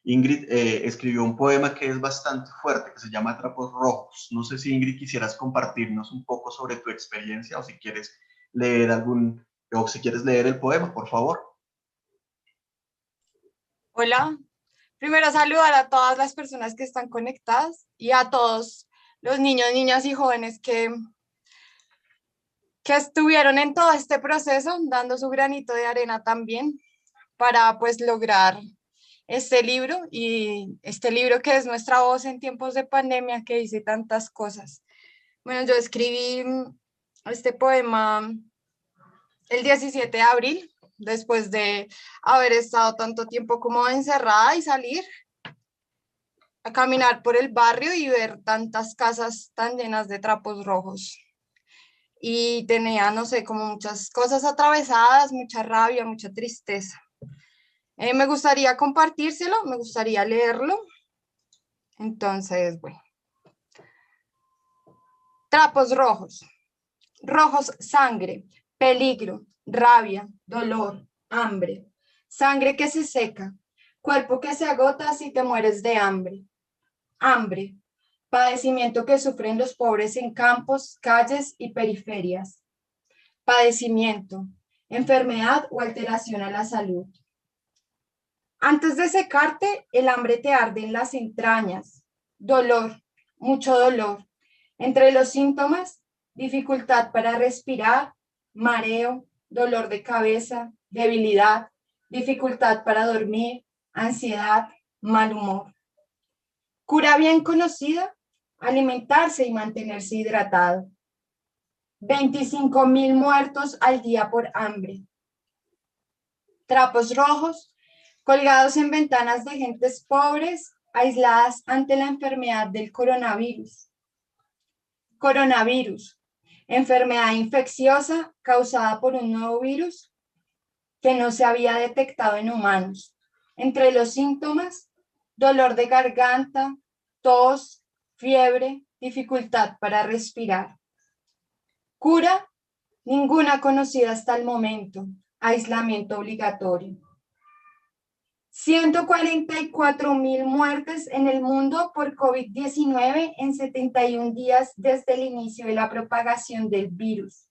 Ingrid escribió un poema que es bastante fuerte, que se llama Trapos Rojos. No sé si, Ingrid, quisieras compartirnos un poco sobre tu experiencia o si quieres leer el poema, por favor. Hola, primero saludar a todas las personas que están conectadas y a todos los niños, niñas y jóvenes que estuvieron en todo este proceso, dando su granito de arena también para pues lograr este libro, y este libro que es Nuestra Voz en Tiempos de Pandemia, que dice tantas cosas. Bueno, yo escribí este poema el 17 de abril, después de haber estado tanto tiempo como encerrada y salir a caminar por el barrio y ver tantas casas tan llenas de trapos rojos. Y tenía, no sé, como muchas cosas atravesadas, mucha rabia, mucha tristeza. Me gustaría compartírselo, me gustaría leerlo. Entonces, bueno. Trapos rojos. Rojos, sangre, peligro, rabia, dolor, hambre. Sangre que se seca, cuerpo que se agota si te mueres de hambre. Hambre, padecimiento que sufren los pobres en campos, calles y periferias. Padecimiento, enfermedad o alteración a la salud. Antes de secarte, el hambre te arde en las entrañas. Dolor, mucho dolor. Entre los síntomas, dificultad para respirar, mareo, dolor de cabeza, debilidad, dificultad para dormir, ansiedad, mal humor. Cura bien conocida, alimentarse y mantenerse hidratado. 25.000 muertos al día por hambre. Trapos rojos, colgados en ventanas de gentes pobres, aisladas ante la enfermedad del coronavirus. Coronavirus, enfermedad infecciosa causada por un nuevo virus que no se había detectado en humanos. Entre los síntomas, dolor de garganta, tos, fiebre, dificultad para respirar. Cura, ninguna conocida hasta el momento. Aislamiento obligatorio. 144.000 muertes en el mundo por COVID-19 en 71 días desde el inicio de la propagación del virus.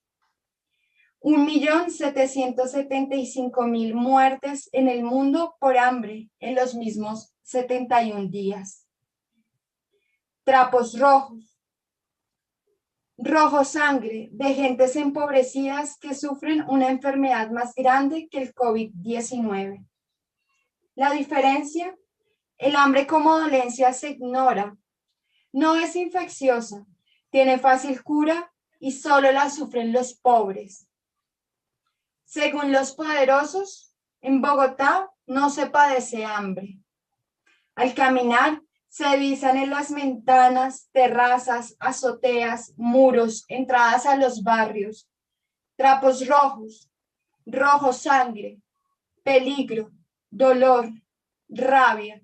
1.775.000 muertes en el mundo por hambre en los mismos 71 días. Trapos rojos. Rojo sangre de gentes empobrecidas que sufren una enfermedad más grande que el COVID-19. La diferencia, el hambre como dolencia se ignora. No es infecciosa, tiene fácil cura y solo la sufren los pobres. Según los poderosos, en Bogotá no se padece hambre. Al caminar, se divisan en las ventanas, terrazas, azoteas, muros, entradas a los barrios. Trapos rojos, rojo sangre, peligro, dolor, rabia.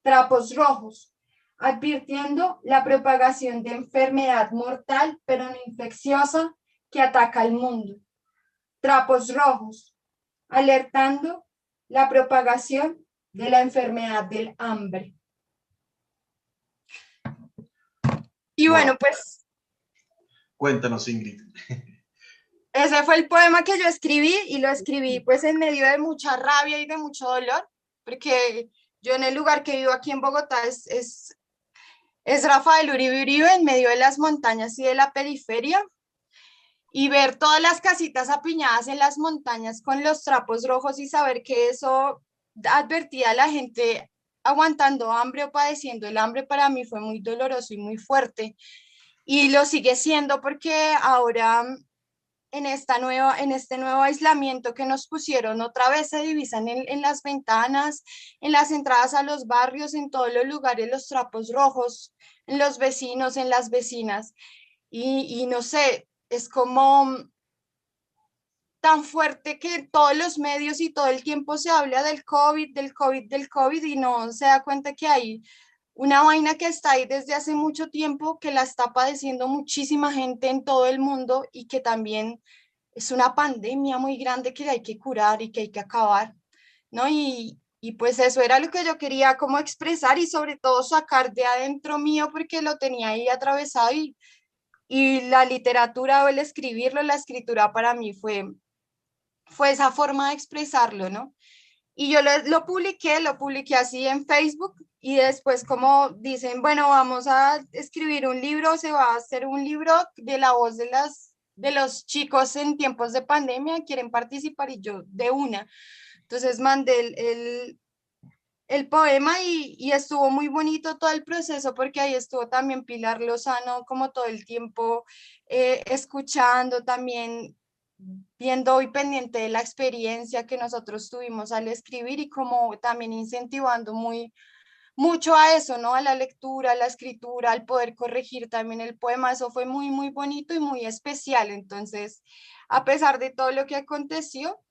Trapos rojos, advirtiendo la propagación de enfermedad mortal pero no infecciosa que ataca al mundo. Trapos rojos, alertando la propagación de la enfermedad del hambre. Y bueno, pues... Cuéntanos, Ingrid. Ese fue el poema que yo escribí y lo escribí pues en medio de mucha rabia y de mucho dolor, porque yo en el lugar que vivo aquí en Bogotá es Rafael Uribe Uribe, en medio de las montañas y de la periferia, y ver todas las casitas apiñadas en las montañas con los trapos rojos y saber que eso advertía a la gente aguantando hambre o padeciendo el hambre, para mí fue muy doloroso y muy fuerte, y lo sigue siendo porque ahora en este nuevo aislamiento que nos pusieron, otra vez se divisan en las ventanas, en las entradas a los barrios, en todos los lugares los trapos rojos, en los vecinos, en las vecinas, y no sé, es como tan fuerte que todos los medios y todo el tiempo se habla del COVID, del COVID, del COVID, y no se da cuenta que hay una vaina que está ahí desde hace mucho tiempo, que la está padeciendo muchísima gente en todo el mundo y que también es una pandemia muy grande que hay que curar y que hay que acabar, ¿no? Y pues eso era lo que yo quería como expresar y sobre todo sacar de adentro mío, porque lo tenía ahí atravesado, y la literatura o el escribirlo, la escritura para mí fue esa forma de expresarlo, ¿no? Y yo lo publiqué así en Facebook, y después como dicen, bueno, vamos a escribir un libro, se va a hacer un libro de la voz de los chicos en tiempos de pandemia, quieren participar, y yo de una. Entonces mandé el poema y estuvo muy bonito todo el proceso, porque ahí estuvo también Pilar Lozano como todo el tiempo escuchando, también viendo y pendiente de la experiencia que nosotros tuvimos al escribir, y como también incentivando mucho a eso, ¿no? A la lectura, a la escritura, al poder corregir también el poema. Eso fue muy, muy bonito y muy especial. Entonces, a pesar de todo lo que aconteció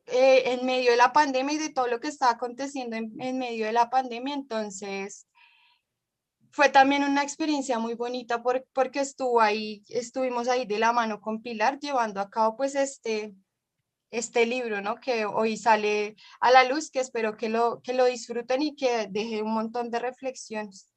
en medio de la pandemia y de todo lo que está aconteciendo en medio de la pandemia, entonces fue también una experiencia muy bonita porque estuvimos ahí de la mano con Pilar llevando a cabo pues este libro, ¿no? Que hoy sale a la luz, que espero que lo disfruten y que deje un montón de reflexiones.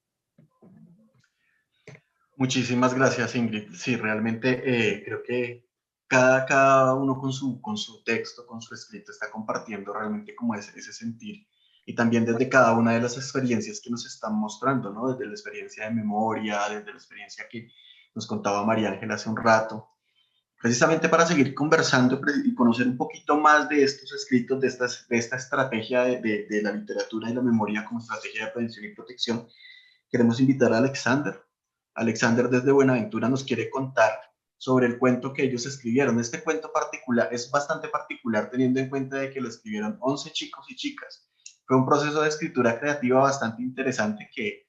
Muchísimas gracias, Ingrid. Sí, realmente creo que cada uno con su texto, con su escrito, está compartiendo realmente como ese sentir y también desde cada una de las experiencias que nos están mostrando, ¿no? Desde la experiencia de memoria, desde la experiencia que nos contaba María Ángela hace un rato, precisamente para seguir conversando y conocer un poquito más de estos escritos, de esta estrategia de la literatura y la memoria como estrategia de prevención y protección. Queremos invitar a Alexander. Alexander desde Buenaventura nos quiere contar sobre el cuento que ellos escribieron. Este cuento particular es bastante particular teniendo en cuenta de que lo escribieron 11 chicos y chicas. Fue un proceso de escritura creativa bastante interesante que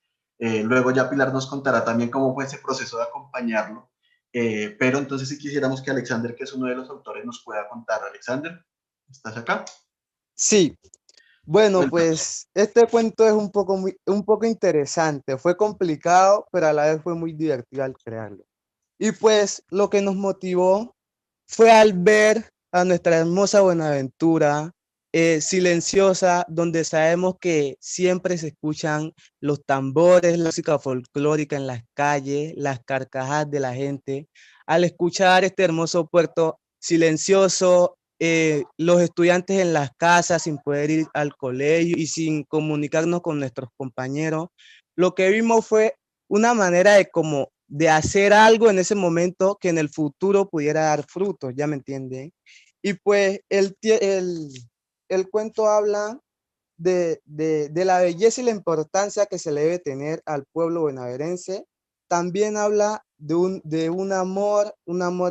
luego ya Pilar nos contará también cómo fue ese proceso de acompañarlo. Pero entonces si quisiéramos que Alexander, que es uno de los autores, nos pueda contar. Alexander, ¿estás acá? Sí, bueno, pues este cuento es un poco interesante. Fue complicado, pero a la vez fue muy divertido al crearlo. Y pues lo que nos motivó fue al ver a nuestra hermosa Buenaventura silenciosa, donde sabemos que siempre se escuchan los tambores, la música folclórica en las calles, las carcajadas de la gente. Al escuchar este hermoso puerto silencioso, los estudiantes en las casas sin poder ir al colegio y sin comunicarnos con nuestros compañeros, lo que vimos fue una manera de hacer algo en ese momento que en el futuro pudiera dar frutos, ¿ya me entienden? Y pues el cuento habla de la belleza y la importancia que se le debe tener al pueblo bonaerense. También habla de un amor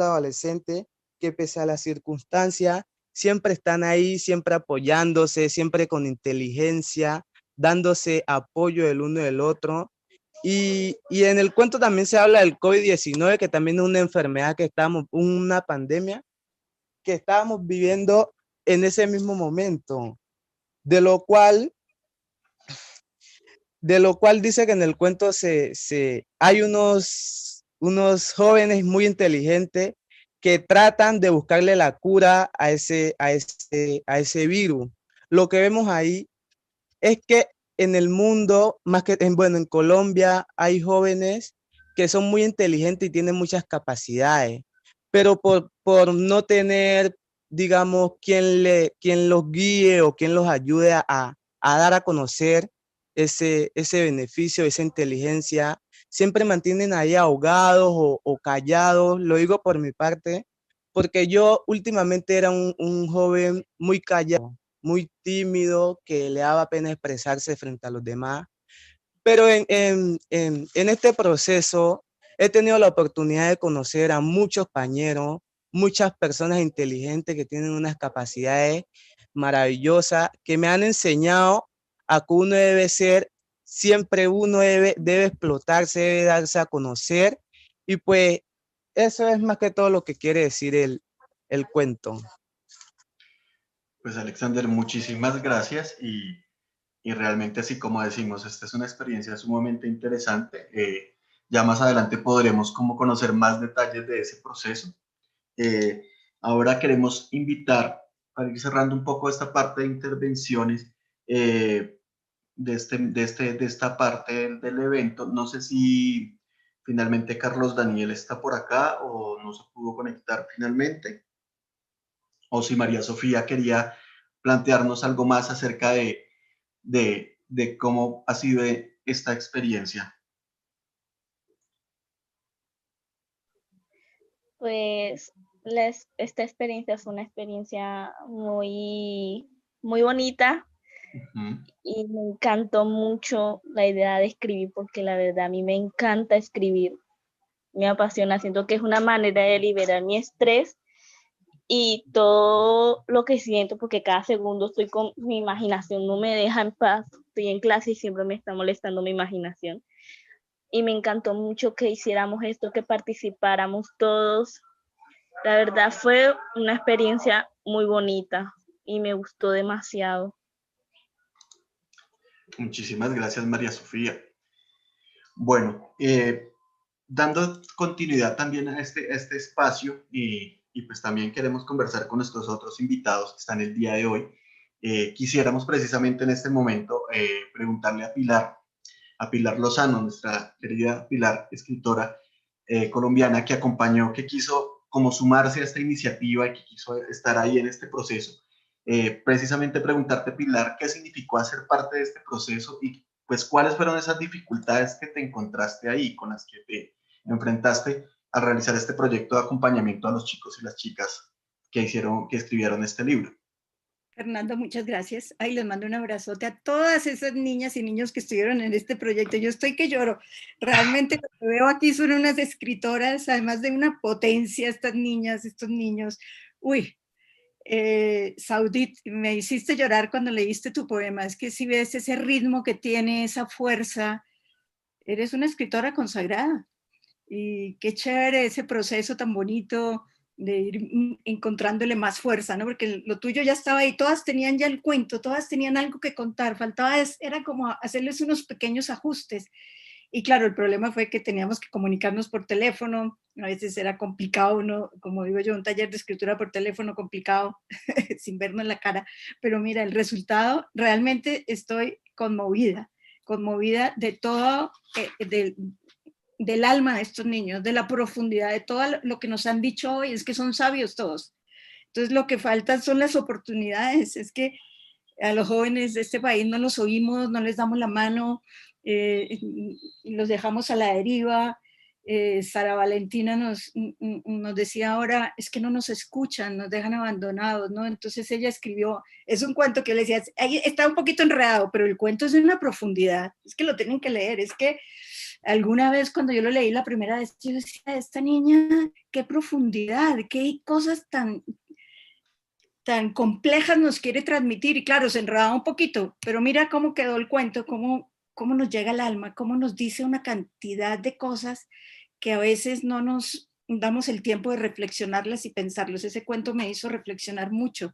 adolescente que pese a las circunstancias siempre están ahí, siempre apoyándose, siempre con inteligencia, dándose apoyo el uno del otro. Y en el cuento también se habla del COVID-19, que también es una enfermedad una pandemia que estábamos viviendo en ese mismo momento, de lo cual dice que en el cuento hay unos jóvenes muy inteligentes que tratan de buscarle la cura a ese virus. Lo que vemos ahí es que en el mundo, en Colombia, hay jóvenes que son muy inteligentes y tienen muchas capacidades, pero por no tener, digamos, quien los guíe o quien los ayude a dar a conocer ese beneficio, esa inteligencia, siempre mantienen ahí ahogados o callados. Lo digo por mi parte, porque yo últimamente era un joven muy callado, muy tímido, que le daba pena expresarse frente a los demás. Pero en este proceso he tenido la oportunidad de conocer a muchos compañeros, muchas personas inteligentes que tienen unas capacidades maravillosas, que me han enseñado a que uno debe ser, siempre uno debe explotarse, debe darse a conocer. Y pues eso es más que todo lo que quiere decir el cuento. Pues Alexander, muchísimas gracias y realmente así como decimos, esta es una experiencia sumamente interesante. Ya más adelante podremos como conocer más detalles de ese proceso. Ahora queremos invitar, para ir cerrando un poco esta parte de intervenciones de esta parte del evento, no sé si finalmente Carlos Daniel está por acá o no se pudo conectar finalmente, o si María Sofía quería plantearnos algo más acerca de cómo ha sido esta experiencia. Pues esta experiencia fue una experiencia muy, muy bonita. Y me encantó mucho la idea de escribir, porque la verdad a mí me encanta escribir, me apasiona, siento que es una manera de liberar mi estrés y todo lo que siento, porque cada segundo estoy con mi imaginación, no me deja en paz, estoy en clase y siempre me está molestando mi imaginación. Y me encantó mucho que hiciéramos esto, que participáramos todos. La verdad fue una experiencia muy bonita y me gustó demasiado. Muchísimas gracias, María Sofía. Bueno, dando continuidad también a este espacio y pues también queremos conversar con nuestros otros invitados que están el día de hoy. Quisiéramos precisamente en este momento preguntarle a Pilar Lozano, nuestra querida Pilar, escritora colombiana que acompañó, que quiso como sumarse a esta iniciativa y que quiso estar ahí en este proceso. precisamente preguntarte, Pilar, ¿qué significó hacer parte de este proceso y pues cuáles fueron esas dificultades que te encontraste ahí, con las que te enfrentaste al realizar este proyecto de acompañamiento a los chicos y las chicas que escribieron este libro? Fernando, muchas gracias. Ay, les mando un abrazote a todas esas niñas y niños que estuvieron en este proyecto. Yo estoy que lloro. Realmente lo que veo aquí son unas escritoras, además de una potencia, estas niñas, estos niños. Uy, Saudit, me hiciste llorar cuando leíste tu poema. Es que si ves ese ritmo que tiene, esa fuerza, eres una escritora consagrada. Y qué chévere ese proceso tan bonito de ir encontrándole más fuerza, ¿no? Porque lo tuyo ya estaba ahí, todas tenían ya el cuento, todas tenían algo que contar, faltaba, era como hacerles unos pequeños ajustes. Y claro, el problema fue que teníamos que comunicarnos por teléfono, a veces era complicado, uno, como digo yo, un taller de escritura por teléfono complicado, sin vernos la cara, pero mira, el resultado, realmente estoy conmovida de todo, del alma de estos niños, de la profundidad de todo lo que nos han dicho hoy, es que son sabios todos. Entonces lo que falta son las oportunidades, es que a los jóvenes de este país no los oímos, no les damos la mano, los dejamos a la deriva. Sara Valentina nos decía ahora, es que no nos escuchan, nos dejan abandonados, ¿no? Entonces ella escribió, es un cuento que le decía, ahí está un poquito enredado, pero el cuento es de una profundidad, es que lo tienen que leer, es que alguna vez cuando yo lo leí la primera vez, yo decía, esta niña, qué profundidad, qué cosas tan complejas nos quiere transmitir, y claro, se enredaba un poquito, pero mira cómo quedó el cuento, cómo nos llega al alma, cómo nos dice una cantidad de cosas que a veces no nos damos el tiempo de reflexionarlas y pensarlos. Ese cuento me hizo reflexionar mucho.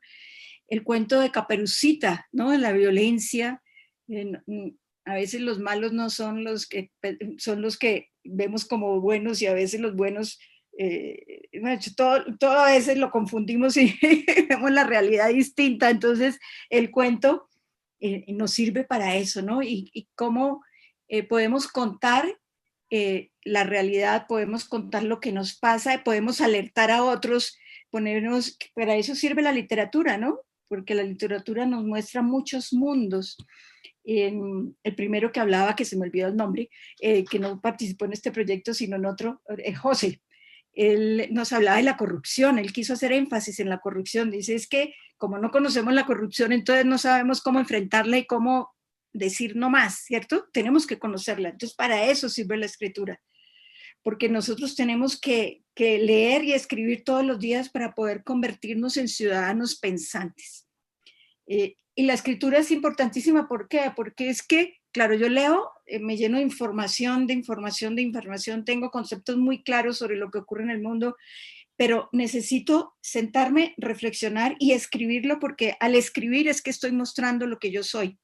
El cuento de Caperucita, ¿no? En la violencia, a veces los malos no son los que vemos como buenos, y a veces los buenos, todo a veces lo confundimos y vemos la realidad distinta. Entonces el cuento nos sirve para eso, ¿no? Y cómo podemos contar la realidad, podemos contar lo que nos pasa, podemos alertar a otros, para eso sirve la literatura, ¿no? Porque la literatura nos muestra muchos mundos. El primero que hablaba, que se me olvidó el nombre, que no participó en este proyecto, sino en otro, José, él nos hablaba de la corrupción, él quiso hacer énfasis en la corrupción, dice, es que como no conocemos la corrupción, entonces no sabemos cómo enfrentarla y cómo decir no más, ¿cierto? Tenemos que conocerla, entonces para eso sirve la escritura, porque nosotros tenemos que leer y escribir todos los días para poder convertirnos en ciudadanos pensantes. Y la escritura es importantísima, ¿por qué? Porque es que, claro, yo leo, me lleno de información, tengo conceptos muy claros sobre lo que ocurre en el mundo, pero necesito sentarme, reflexionar y escribirlo, porque al escribir es que estoy mostrando lo que yo soy,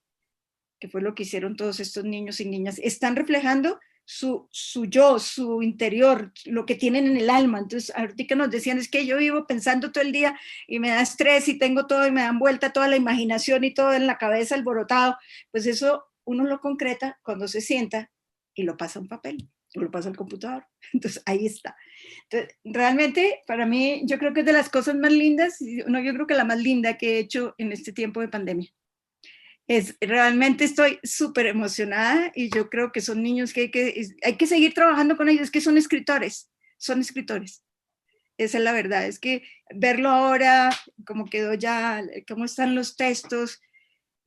que fue lo que hicieron todos estos niños y niñas. Están reflejando su yo, su interior, lo que tienen en el alma. Entonces, ahorita nos decían, es que yo vivo pensando todo el día y me da estrés y tengo todo y me dan vuelta toda la imaginación y todo en la cabeza alborotado. Pues eso uno lo concreta cuando se sienta y lo pasa a un papel, o lo pasa al computador. Entonces, ahí está. Entonces, realmente, para mí, yo creo que es de las cosas más lindas, no, yo creo que la más linda que he hecho en este tiempo de pandemia. Realmente estoy súper emocionada, y yo creo que son niños que hay que seguir trabajando con ellos, que son escritores. Esa es la verdad, es que verlo ahora, cómo quedó ya, cómo están los textos,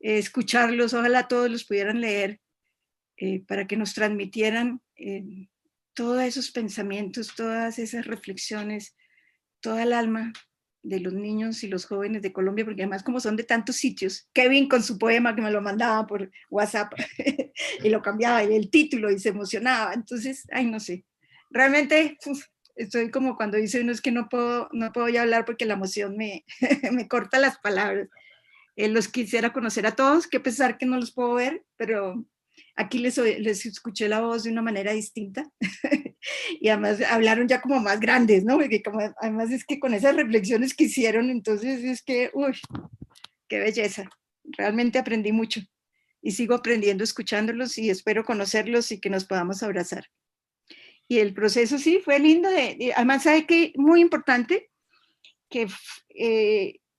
escucharlos, ojalá todos los pudieran leer, para que nos transmitieran todos esos pensamientos, todas esas reflexiones, toda el alma de los niños y los jóvenes de Colombia, porque además como son de tantos sitios, Kevin con su poema que me lo mandaba por WhatsApp y lo cambiaba y el título y se emocionaba, entonces, ay, no sé, realmente estoy como cuando dice uno, es que no puedo ya hablar porque la emoción me corta las palabras. Los quisiera conocer a todos, qué pesar que no los puedo ver, pero aquí les escuché la voz de una manera distinta y además hablaron ya como más grandes, ¿no? Porque además es que con esas reflexiones que hicieron, entonces es que, uy, qué belleza. Realmente aprendí mucho y sigo aprendiendo escuchándolos, y espero conocerlos y que nos podamos abrazar. Y el proceso sí fue lindo, además, ¿sabe qué? Muy importante, que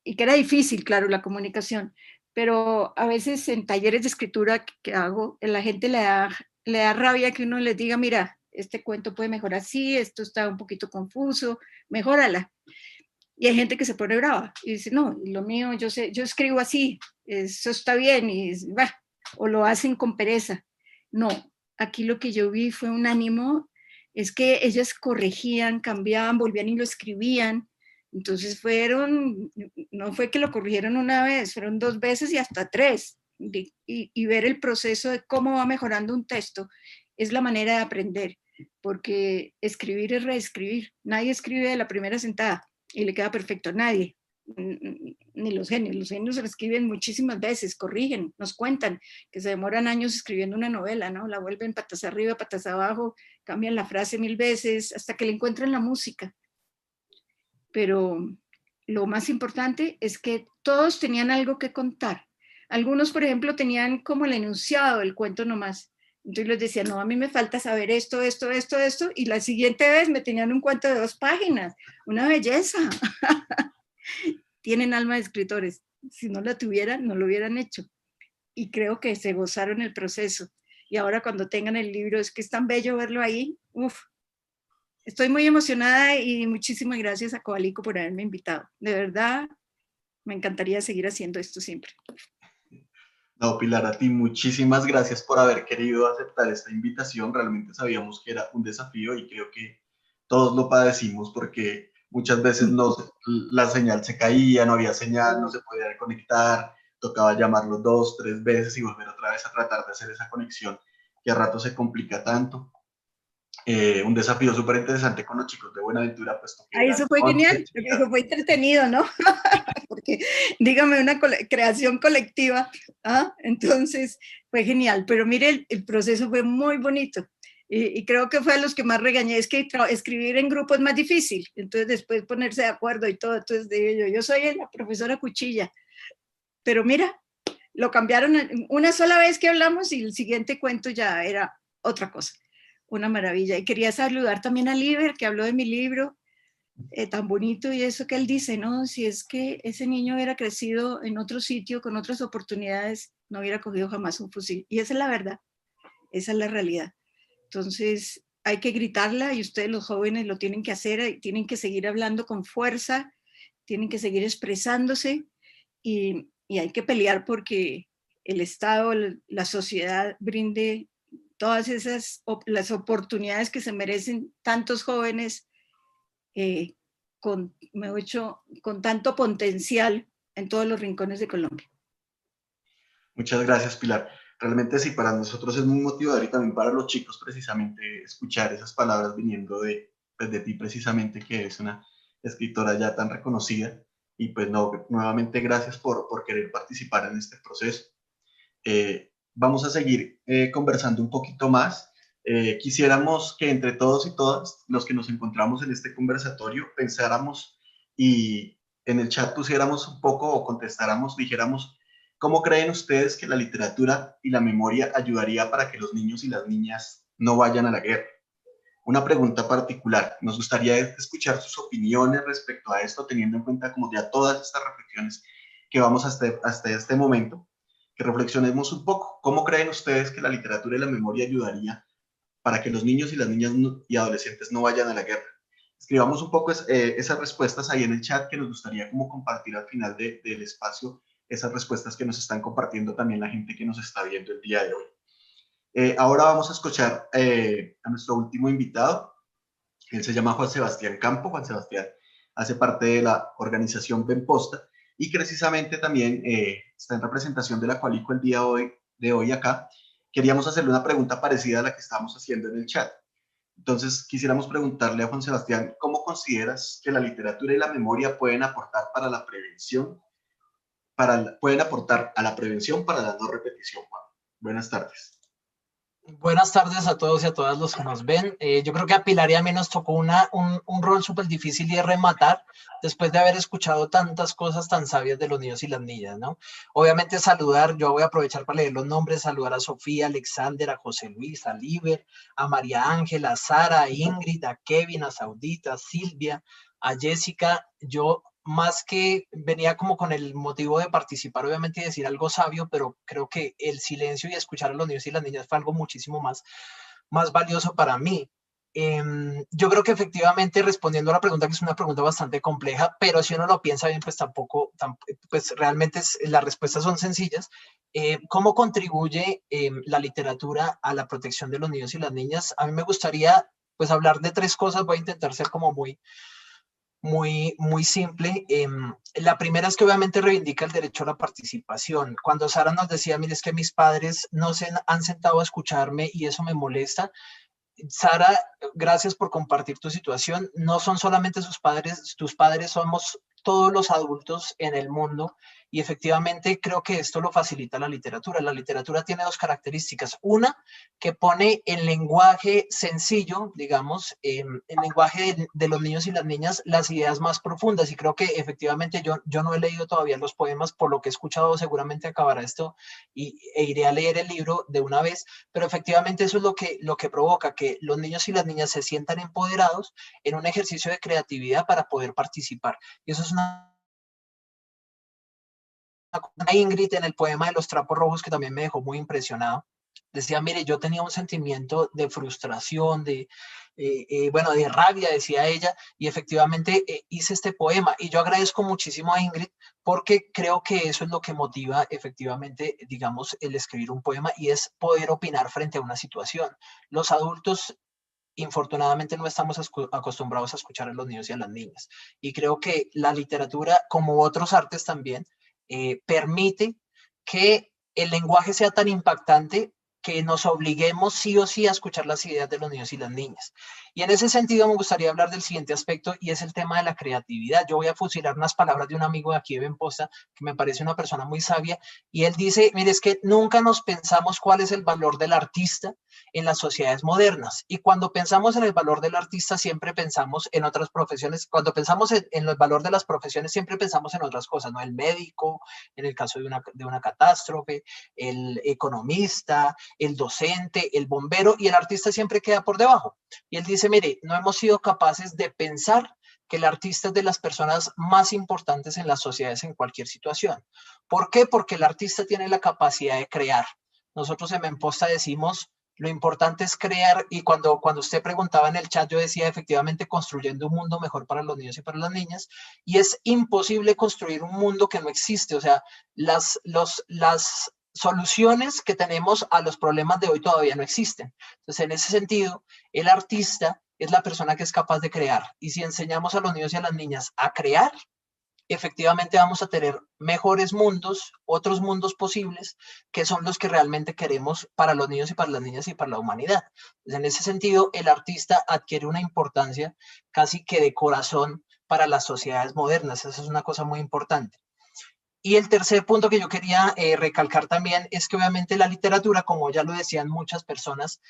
y que era difícil, claro, la comunicación, pero a veces en talleres de escritura que hago, la gente le da rabia que uno les diga, mira, este cuento puede mejorar así, esto está un poquito confuso, mejórala. Y hay gente que se pone brava y dice, no, lo mío, yo sé, yo escribo así, eso está bien, y bah, o lo hacen con pereza. No, aquí lo que yo vi fue un ánimo, es que ellas corregían, cambiaban, volvían y lo escribían. Entonces no fue que lo corrigieron una vez, fueron 2 veces y hasta 3. Y ver el proceso de cómo va mejorando un texto es la manera de aprender, porque escribir es reescribir. Nadie escribe de la primera sentada y le queda perfecto a nadie, ni los genios escriben muchísimas veces, corrigen, nos cuentan que se demoran años escribiendo una novela, ¿no? La vuelven patas arriba, patas abajo, cambian la frase 1000 veces hasta que le encuentran la música. Pero lo más importante es que todos tenían algo que contar. Algunos, por ejemplo, tenían como el enunciado del cuento nomás. Entonces les decía, no, a mí me falta saber esto, y la siguiente vez me tenían un cuento de 2 páginas. Una belleza. Tienen alma de escritores. Si no la tuvieran, no lo hubieran hecho. Y creo que se gozaron el proceso. Y ahora cuando tengan el libro, es que es tan bello verlo ahí. Uf. Estoy muy emocionada y muchísimas gracias a Coalico por haberme invitado. De verdad, me encantaría seguir haciendo esto siempre. No, Pilar, a ti muchísimas gracias por haber querido aceptar esta invitación. Realmente sabíamos que era un desafío y creo que todos lo padecimos porque muchas veces la señal se caía, no había señal, no se podía conectar, tocaba llamarlo 2, 3 veces y volver otra vez a tratar de hacer esa conexión que a rato se complica tanto. Un desafío súper interesante con los chicos de Buenaventura, puesto que eso fue genial, eso fue entretenido, ¿no? Porque, dígame, una creación colectiva, ¿ah? Entonces fue genial, pero mire, el proceso fue muy bonito. Y creo que fue a los que más regañé, es que escribir en grupo es más difícil, entonces después ponerse de acuerdo y todo, entonces digo yo soy la profesora Cuchilla, pero mira, lo cambiaron una sola vez que hablamos y el siguiente cuento ya era otra cosa, una maravilla. Y quería saludar también a Liber, que habló de mi libro, tan bonito, y eso que él dice, ¿no? Si es que ese niño hubiera crecido en otro sitio, con otras oportunidades, no hubiera cogido jamás un fusil. Y esa es la verdad, esa es la realidad. Entonces, hay que gritarla y ustedes los jóvenes lo tienen que hacer, tienen que seguir hablando con fuerza, tienen que seguir expresándose y hay que pelear porque el Estado, la sociedad brinde todas las oportunidades que se merecen tantos jóvenes con tanto potencial en todos los rincones de Colombia. Muchas gracias, Pilar. Realmente sí, para nosotros es muy motivador y también para los chicos precisamente escuchar esas palabras viniendo de ti precisamente, que eres una escritora ya tan reconocida. Y pues no, nuevamente gracias por querer participar en este proceso. Vamos a seguir conversando un poquito más. Quisiéramos que entre todos y todas los que nos encontramos en este conversatorio pensáramos y en el chat pusiéramos un poco o contestáramos, dijéramos, ¿cómo creen ustedes que la literatura y la memoria ayudaría para que los niños y las niñas no vayan a la guerra? Una pregunta particular. Nos gustaría escuchar sus opiniones respecto a esto, teniendo en cuenta como ya todas estas reflexiones que vamos hasta este momento, que reflexionemos un poco. ¿Cómo creen ustedes que la literatura y la memoria ayudaría para que los niños y las niñas y adolescentes no vayan a la guerra? Escribamos un poco esas respuestas ahí en el chat, que nos gustaría como compartir al final del espacio esas respuestas que nos están compartiendo también la gente que nos está viendo el día de hoy. Ahora vamos a escuchar a nuestro último invitado. Él se llama Juan Sebastián Campo. Juan Sebastián hace parte de la organización Benposta y precisamente también está en representación de la Coalico el día de hoy acá. Queríamos hacerle una pregunta parecida a la que estamos haciendo en el chat. Entonces, quisiéramos preguntarle a Juan Sebastián, ¿cómo consideras que la literatura y la memoria pueden aportar para la prevención, pueden aportar a la prevención para la no repetición, Juan? Buenas tardes. Buenas tardes a todos y a todas los que nos ven. Yo creo que a Pilar y a mí nos tocó un rol súper difícil y es rematar después de haber escuchado tantas cosas tan sabias de los niños y las niñas, ¿no? Obviamente saludar, yo voy a aprovechar para leer los nombres, saludar a Sofía, a Alexander, a José Luis, a Liber, a María Ángela, a Sara, a Ingrid, a Kevin, a Saudita, a Silvia, a Jessica. Yo más que venía como con el motivo de participar, obviamente, y decir algo sabio, pero creo que el silencio y escuchar a los niños y las niñas fue algo muchísimo más valioso para mí. Yo creo que efectivamente, respondiendo a la pregunta, que es una pregunta bastante compleja, pero si uno lo piensa bien, pues pues realmente las respuestas son sencillas. ¿Cómo contribuye la literatura a la protección de los niños y las niñas? A mí me gustaría pues hablar de 3 cosas. Voy a intentar ser como muy simple. La primera es que obviamente reivindica el derecho a la participación. Cuando Sara nos decía, mire, es que mis padres no se han sentado a escucharme y eso me molesta. Sara, gracias por compartir tu situación. No son solamente tus padres, somos todos los adultos en el mundo, y efectivamente creo que esto lo facilita la literatura. La literatura tiene 2 características. Una, que pone en lenguaje sencillo, digamos, en lenguaje de los niños y las niñas, las ideas más profundas, y creo que efectivamente yo no he leído todavía los poemas, por lo que he escuchado seguramente acabará esto e iré a leer el libro de una vez, pero efectivamente eso es lo que provoca que los niños y las niñas se sientan empoderados en un ejercicio de creatividad para poder participar. Y eso es una Ingrid en el poema de Los Trapos Rojos, que también me dejó muy impresionado. Decía, mire, yo tenía un sentimiento de frustración, bueno, de rabia, decía ella, y efectivamente hice este poema. Y yo agradezco muchísimo a Ingrid, porque creo que eso es lo que motiva efectivamente, digamos, el escribir un poema, y es poder opinar frente a una situación. Los adultos, infortunadamente, no estamos acostumbrados a escuchar a los niños y a las niñas. Y creo que la literatura, como otros artes también, permite que el lenguaje sea tan impactante que nos obliguemos sí o sí a escuchar las ideas de los niños y las niñas. Y en ese sentido me gustaría hablar del siguiente aspecto, y es el tema de la creatividad. Yo voy a fusilar unas palabras de un amigo de aquí de Benposta, que me parece una persona muy sabia, y él dice, mire, es que nunca nos pensamos cuál es el valor del artista en las sociedades modernas. Y cuando pensamos en el valor del artista, siempre pensamos en otras profesiones. Cuando pensamos en el valor de las profesiones, siempre pensamos en otras cosas, ¿no? El médico, en el caso de una catástrofe, el economista, el docente, el bombero, y el artista siempre queda por debajo. Y él dice, mire, no hemos sido capaces de pensar que el artista es de las personas más importantes en las sociedades en cualquier situación. ¿Por qué? Porque el artista tiene la capacidad de crear. Nosotros en Benposta decimos, lo importante es crear, y cuando usted preguntaba en el chat, yo decía efectivamente construyendo un mundo mejor para los niños y para las niñas, y es imposible construir un mundo que no existe. O sea, las soluciones que tenemos a los problemas de hoy todavía no existen. Entonces, en ese sentido, el artista es la persona que es capaz de crear, y si enseñamos a los niños y a las niñas a crear, efectivamente vamos a tener mejores mundos, otros mundos posibles, que son los que realmente queremos para los niños y para las niñas y para la humanidad. Entonces, en ese sentido, el artista adquiere una importancia casi que de corazón para las sociedades modernas. Esa es una cosa muy importante. Y el tercer punto que yo quería recalcar también es que obviamente la literatura, como ya lo decían muchas personas,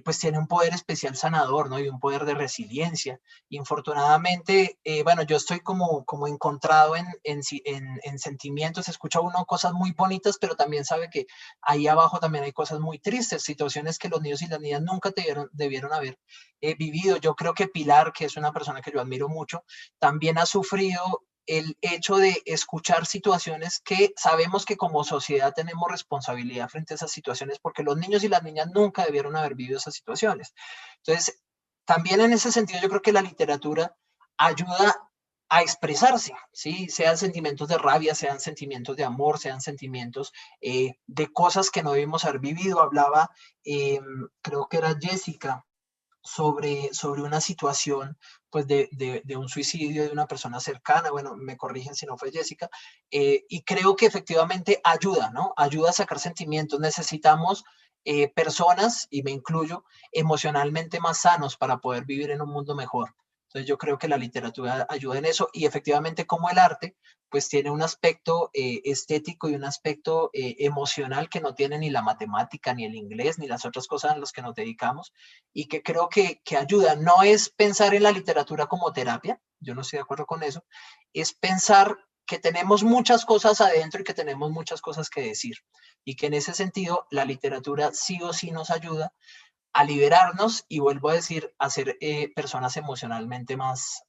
pues tiene un poder especial sanador, ¿no? Y un poder de resiliencia. Infortunadamente, bueno, yo estoy como encontrado en sentimientos. Escucha uno cosas muy bonitas, pero también sabe que ahí abajo también hay cosas muy tristes, situaciones que los niños y las niñas nunca debieron haber vivido. Yo creo que Pilar, que es una persona que yo admiro mucho, también ha sufrido el hecho de escuchar situaciones que sabemos que como sociedad tenemos responsabilidad frente a esas situaciones, porque los niños y las niñas nunca debieron haber vivido esas situaciones. Entonces, también en ese sentido yo creo que la literatura ayuda a expresarse, ¿sí? Sean sentimientos de rabia, sean sentimientos de amor, sean sentimientos de cosas que no debimos haber vivido. Hablaba, creo que era Jessica, sobre una situación pues de un suicidio de una persona cercana. Bueno, me corrigen si no fue Jessica, y creo que efectivamente ayuda, ¿no? Ayuda a sacar sentimientos. Necesitamos personas, y me incluyo, emocionalmente más sanos para poder vivir en un mundo mejor. Entonces yo creo que la literatura ayuda en eso, y efectivamente como el arte, pues tiene un aspecto estético y un aspecto emocional que no tiene ni la matemática, ni el inglés, ni las otras cosas a las que nos dedicamos, y que creo que ayuda. No es pensar en la literatura como terapia, yo no estoy de acuerdo con eso, es pensar que tenemos muchas cosas adentro y que tenemos muchas cosas que decir, y que en ese sentido la literatura sí o sí nos ayuda a liberarnos y vuelvo a decir, a ser personas emocionalmente más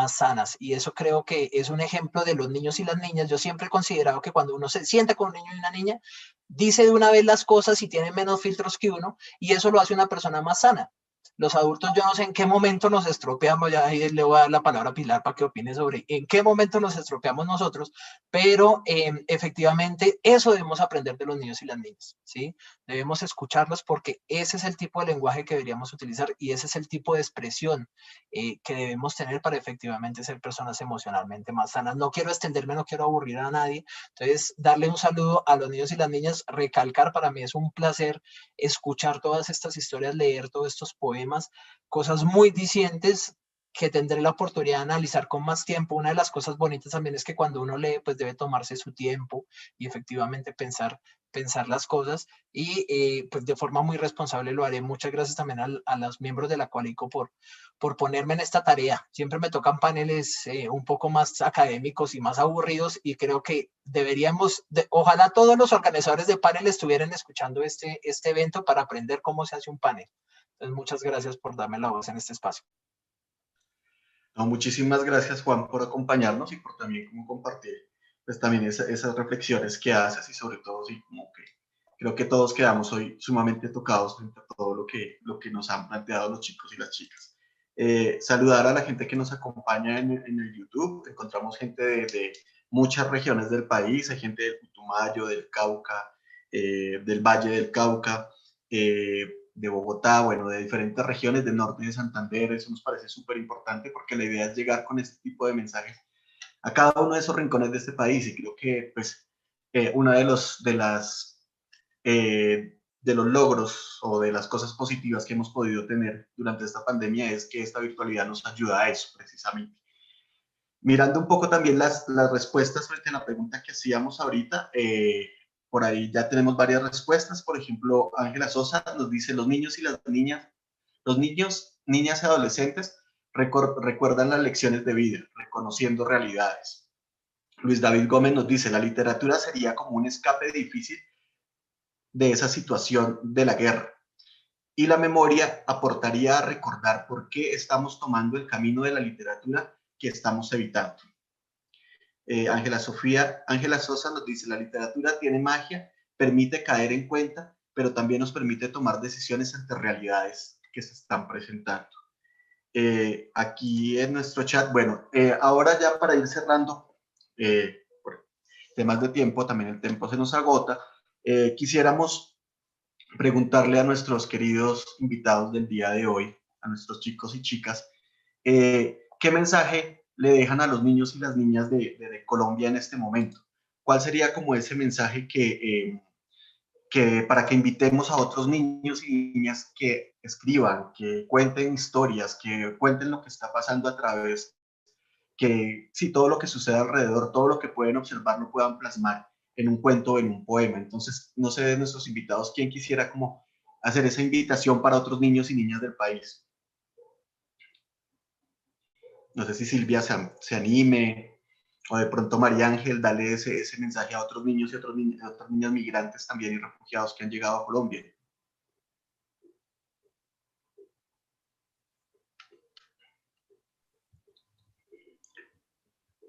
sanas. Y eso creo que es un ejemplo de los niños y las niñas. Yo siempre he considerado que cuando uno se sienta con un niño y una niña, dice de una vez las cosas y tiene menos filtros que uno, y eso lo hace una persona más sana. Los adultos, yo no sé en qué momento nos estropeamos, ya ahí le voy a dar la palabra a Pilar para que opine sobre en qué momento nos estropeamos nosotros, pero efectivamente eso debemos aprender de los niños y las niñas, ¿sí? Debemos escucharlos porque ese es el tipo de lenguaje que deberíamos utilizar y ese es el tipo de expresión que debemos tener para efectivamente ser personas emocionalmente más sanas. No quiero extenderme, no quiero aburrir a nadie, entonces darle un saludo a los niños y las niñas, recalcar, para mí es un placer escuchar todas estas historias, leer todos estos poemas, cosas muy dicientes que tendré la oportunidad de analizar con más tiempo. Una de las cosas bonitas también es que cuando uno lee, pues debe tomarse su tiempo y efectivamente pensar las cosas y pues de forma muy responsable lo haré. Muchas gracias también a los miembros de la Coalico por ponerme en esta tarea. Siempre me tocan paneles un poco más académicos y más aburridos y creo que deberíamos, ojalá todos los organizadores de panel estuvieran escuchando este evento para aprender cómo se hace un panel. Entonces, muchas gracias por darme la voz en este espacio. No, muchísimas gracias, Juan, por acompañarnos y por también como compartir pues también esas reflexiones que haces y sobre todo sí, como que creo que todos quedamos hoy sumamente tocados frente a todo lo que nos han planteado los chicos y las chicas. Saludar a la gente que nos acompaña en el YouTube. Encontramos gente de muchas regiones del país, hay gente del Putumayo, del Cauca, del Valle del Cauca, de Bogotá, bueno, de diferentes regiones del norte de Santander. Eso nos parece súper importante porque la idea es llegar con este tipo de mensajes a cada uno de esos rincones de este país y creo que pues uno de los logros o de las cosas positivas que hemos podido tener durante esta pandemia es que esta virtualidad nos ayuda a eso precisamente. Mirando un poco también las respuestas frente a la pregunta que hacíamos ahorita, por ahí ya tenemos varias respuestas. Por ejemplo, Ángela Sosa nos dice, los niños y las niñas, los niños, niñas y adolescentes recuerdan las lecciones de vida, reconociendo realidades. Luis David Gómez nos dice, la literatura sería como un escape difícil de esa situación de la guerra. Y la memoria aportaría a recordar por qué estamos tomando el camino de la literatura que estamos evitando. Ángela Sosa nos dice, la literatura tiene magia, permite caer en cuenta, pero también nos permite tomar decisiones ante realidades que se están presentando. Aquí en nuestro chat, bueno, ahora ya para ir cerrando, por temas de tiempo, también el tiempo se nos agota, quisiéramos preguntarle a nuestros queridos invitados del día de hoy, a nuestros chicos y chicas, ¿qué mensaje le dejan a los niños y las niñas de Colombia en este momento? ¿Cuál sería como ese mensaje que para que invitemos a otros niños y niñas que escriban, que cuenten historias, que cuenten lo que está pasando a través, que si todo lo que sucede alrededor, todo lo que pueden observar lo puedan plasmar en un cuento o en un poema? Entonces, no sé de nuestros invitados quién quisiera como hacer esa invitación para otros niños y niñas del país. No sé si Silvia se anime, o de pronto María Ángel, dale ese mensaje a otros niños y a otras niñas migrantes también y refugiados que han llegado a Colombia.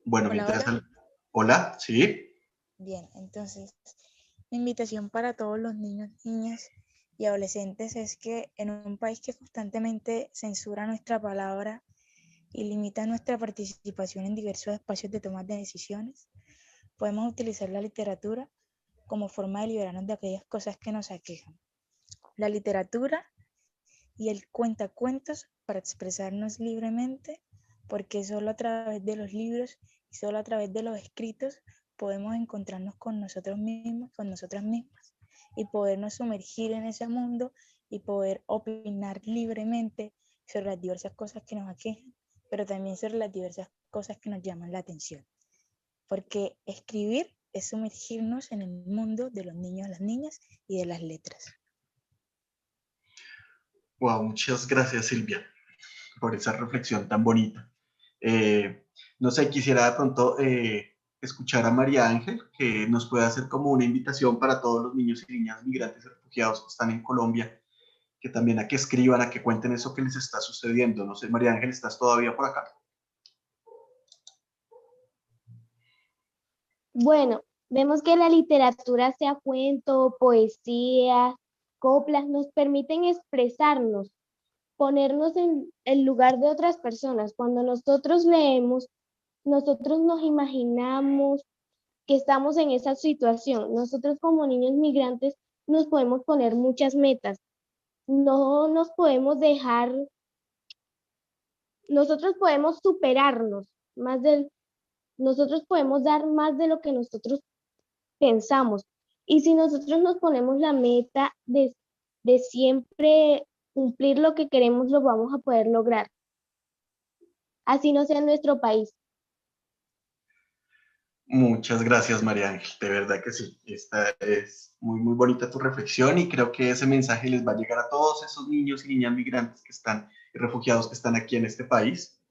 Bueno, Hola, mientras... hola. Hola, ¿sí? Bien, entonces, mi invitación para todos los niños, niñas y adolescentes es que en un país que constantemente censura nuestra palabra y limita nuestra participación en diversos espacios de toma de decisiones, podemos utilizar la literatura como forma de liberarnos de aquellas cosas que nos aquejan. La literatura y el cuentacuentos para expresarnos libremente, porque solo a través de los libros y solo a través de los escritos podemos encontrarnos con nosotros mismos, con nosotras mismas, y podernos sumergir en ese mundo y poder opinar libremente sobre las diversas cosas que nos aquejan, pero también sobre las diversas cosas que nos llaman la atención. Porque escribir es sumergirnos en el mundo de los niños, las niñas y de las letras. Wow, muchas gracias, Silvia, por esa reflexión tan bonita. No sé, quisiera de pronto escuchar a María Ángel, que nos pueda hacer como una invitación para todos los niños y niñas migrantes y refugiados que están en Colombia, que también a que escriban, a que cuenten eso que les está sucediendo. No sé, María Ángel, ¿estás todavía por acá? Bueno, vemos que la literatura, sea cuento, poesía, coplas, nos permiten expresarnos, ponernos en el lugar de otras personas. Cuando nosotros leemos, nosotros nos imaginamos que estamos en esa situación. Nosotros como niños migrantes nos podemos poner muchas metas. No nos podemos dejar, nosotros podemos superarnos más del, nosotros podemos dar más de lo que nosotros pensamos. Y si nosotros nos ponemos la meta de siempre cumplir lo que queremos, lo vamos a poder lograr. Así no sea en nuestro país. Muchas gracias, María Ángel. De verdad que sí. Esta es muy, muy bonita tu reflexión y creo que ese mensaje les va a llegar a todos esos niños y niñas migrantes que están, y refugiados que están aquí en este país.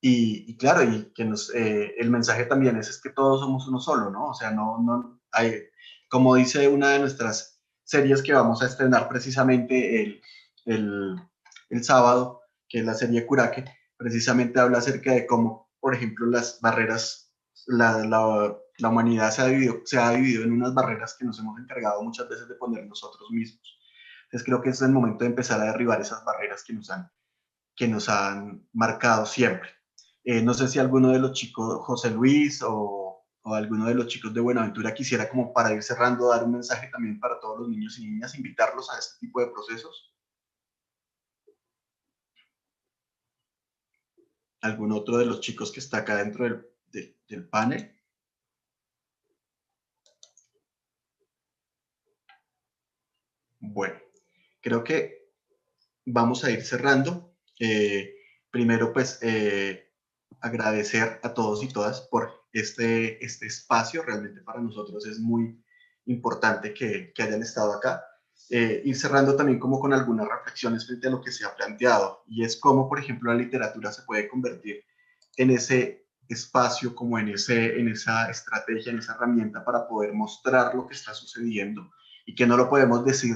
Y claro, y que el mensaje también es que todos somos uno solo, ¿no? O sea, no hay, como dice una de nuestras series que vamos a estrenar precisamente el sábado, que es la serie Curaque, precisamente habla acerca de cómo, por ejemplo, las barreras, la humanidad se ha dividido en unas barreras que nos hemos encargado muchas veces de poner nosotros mismos. Entonces creo que es el momento de empezar a derribar esas barreras que nos han marcado siempre. No sé si alguno de los chicos, José Luis o alguno de los chicos de Buenaventura quisiera, como para ir cerrando, dar un mensaje también para todos los niños y niñas, invitarlos a este tipo de procesos. ¿Algún otro de los chicos que está acá dentro del panel? Bueno, creo que vamos a ir cerrando. Primero, pues, agradecer a todos y todas por este espacio. Realmente para nosotros es muy importante que hayan estado acá. Ir cerrando también como con algunas reflexiones frente a lo que se ha planteado, y es cómo, por ejemplo, la literatura se puede convertir en ese espacio, como en esa estrategia, en esa herramienta para poder mostrar lo que está sucediendo y que no lo podemos decir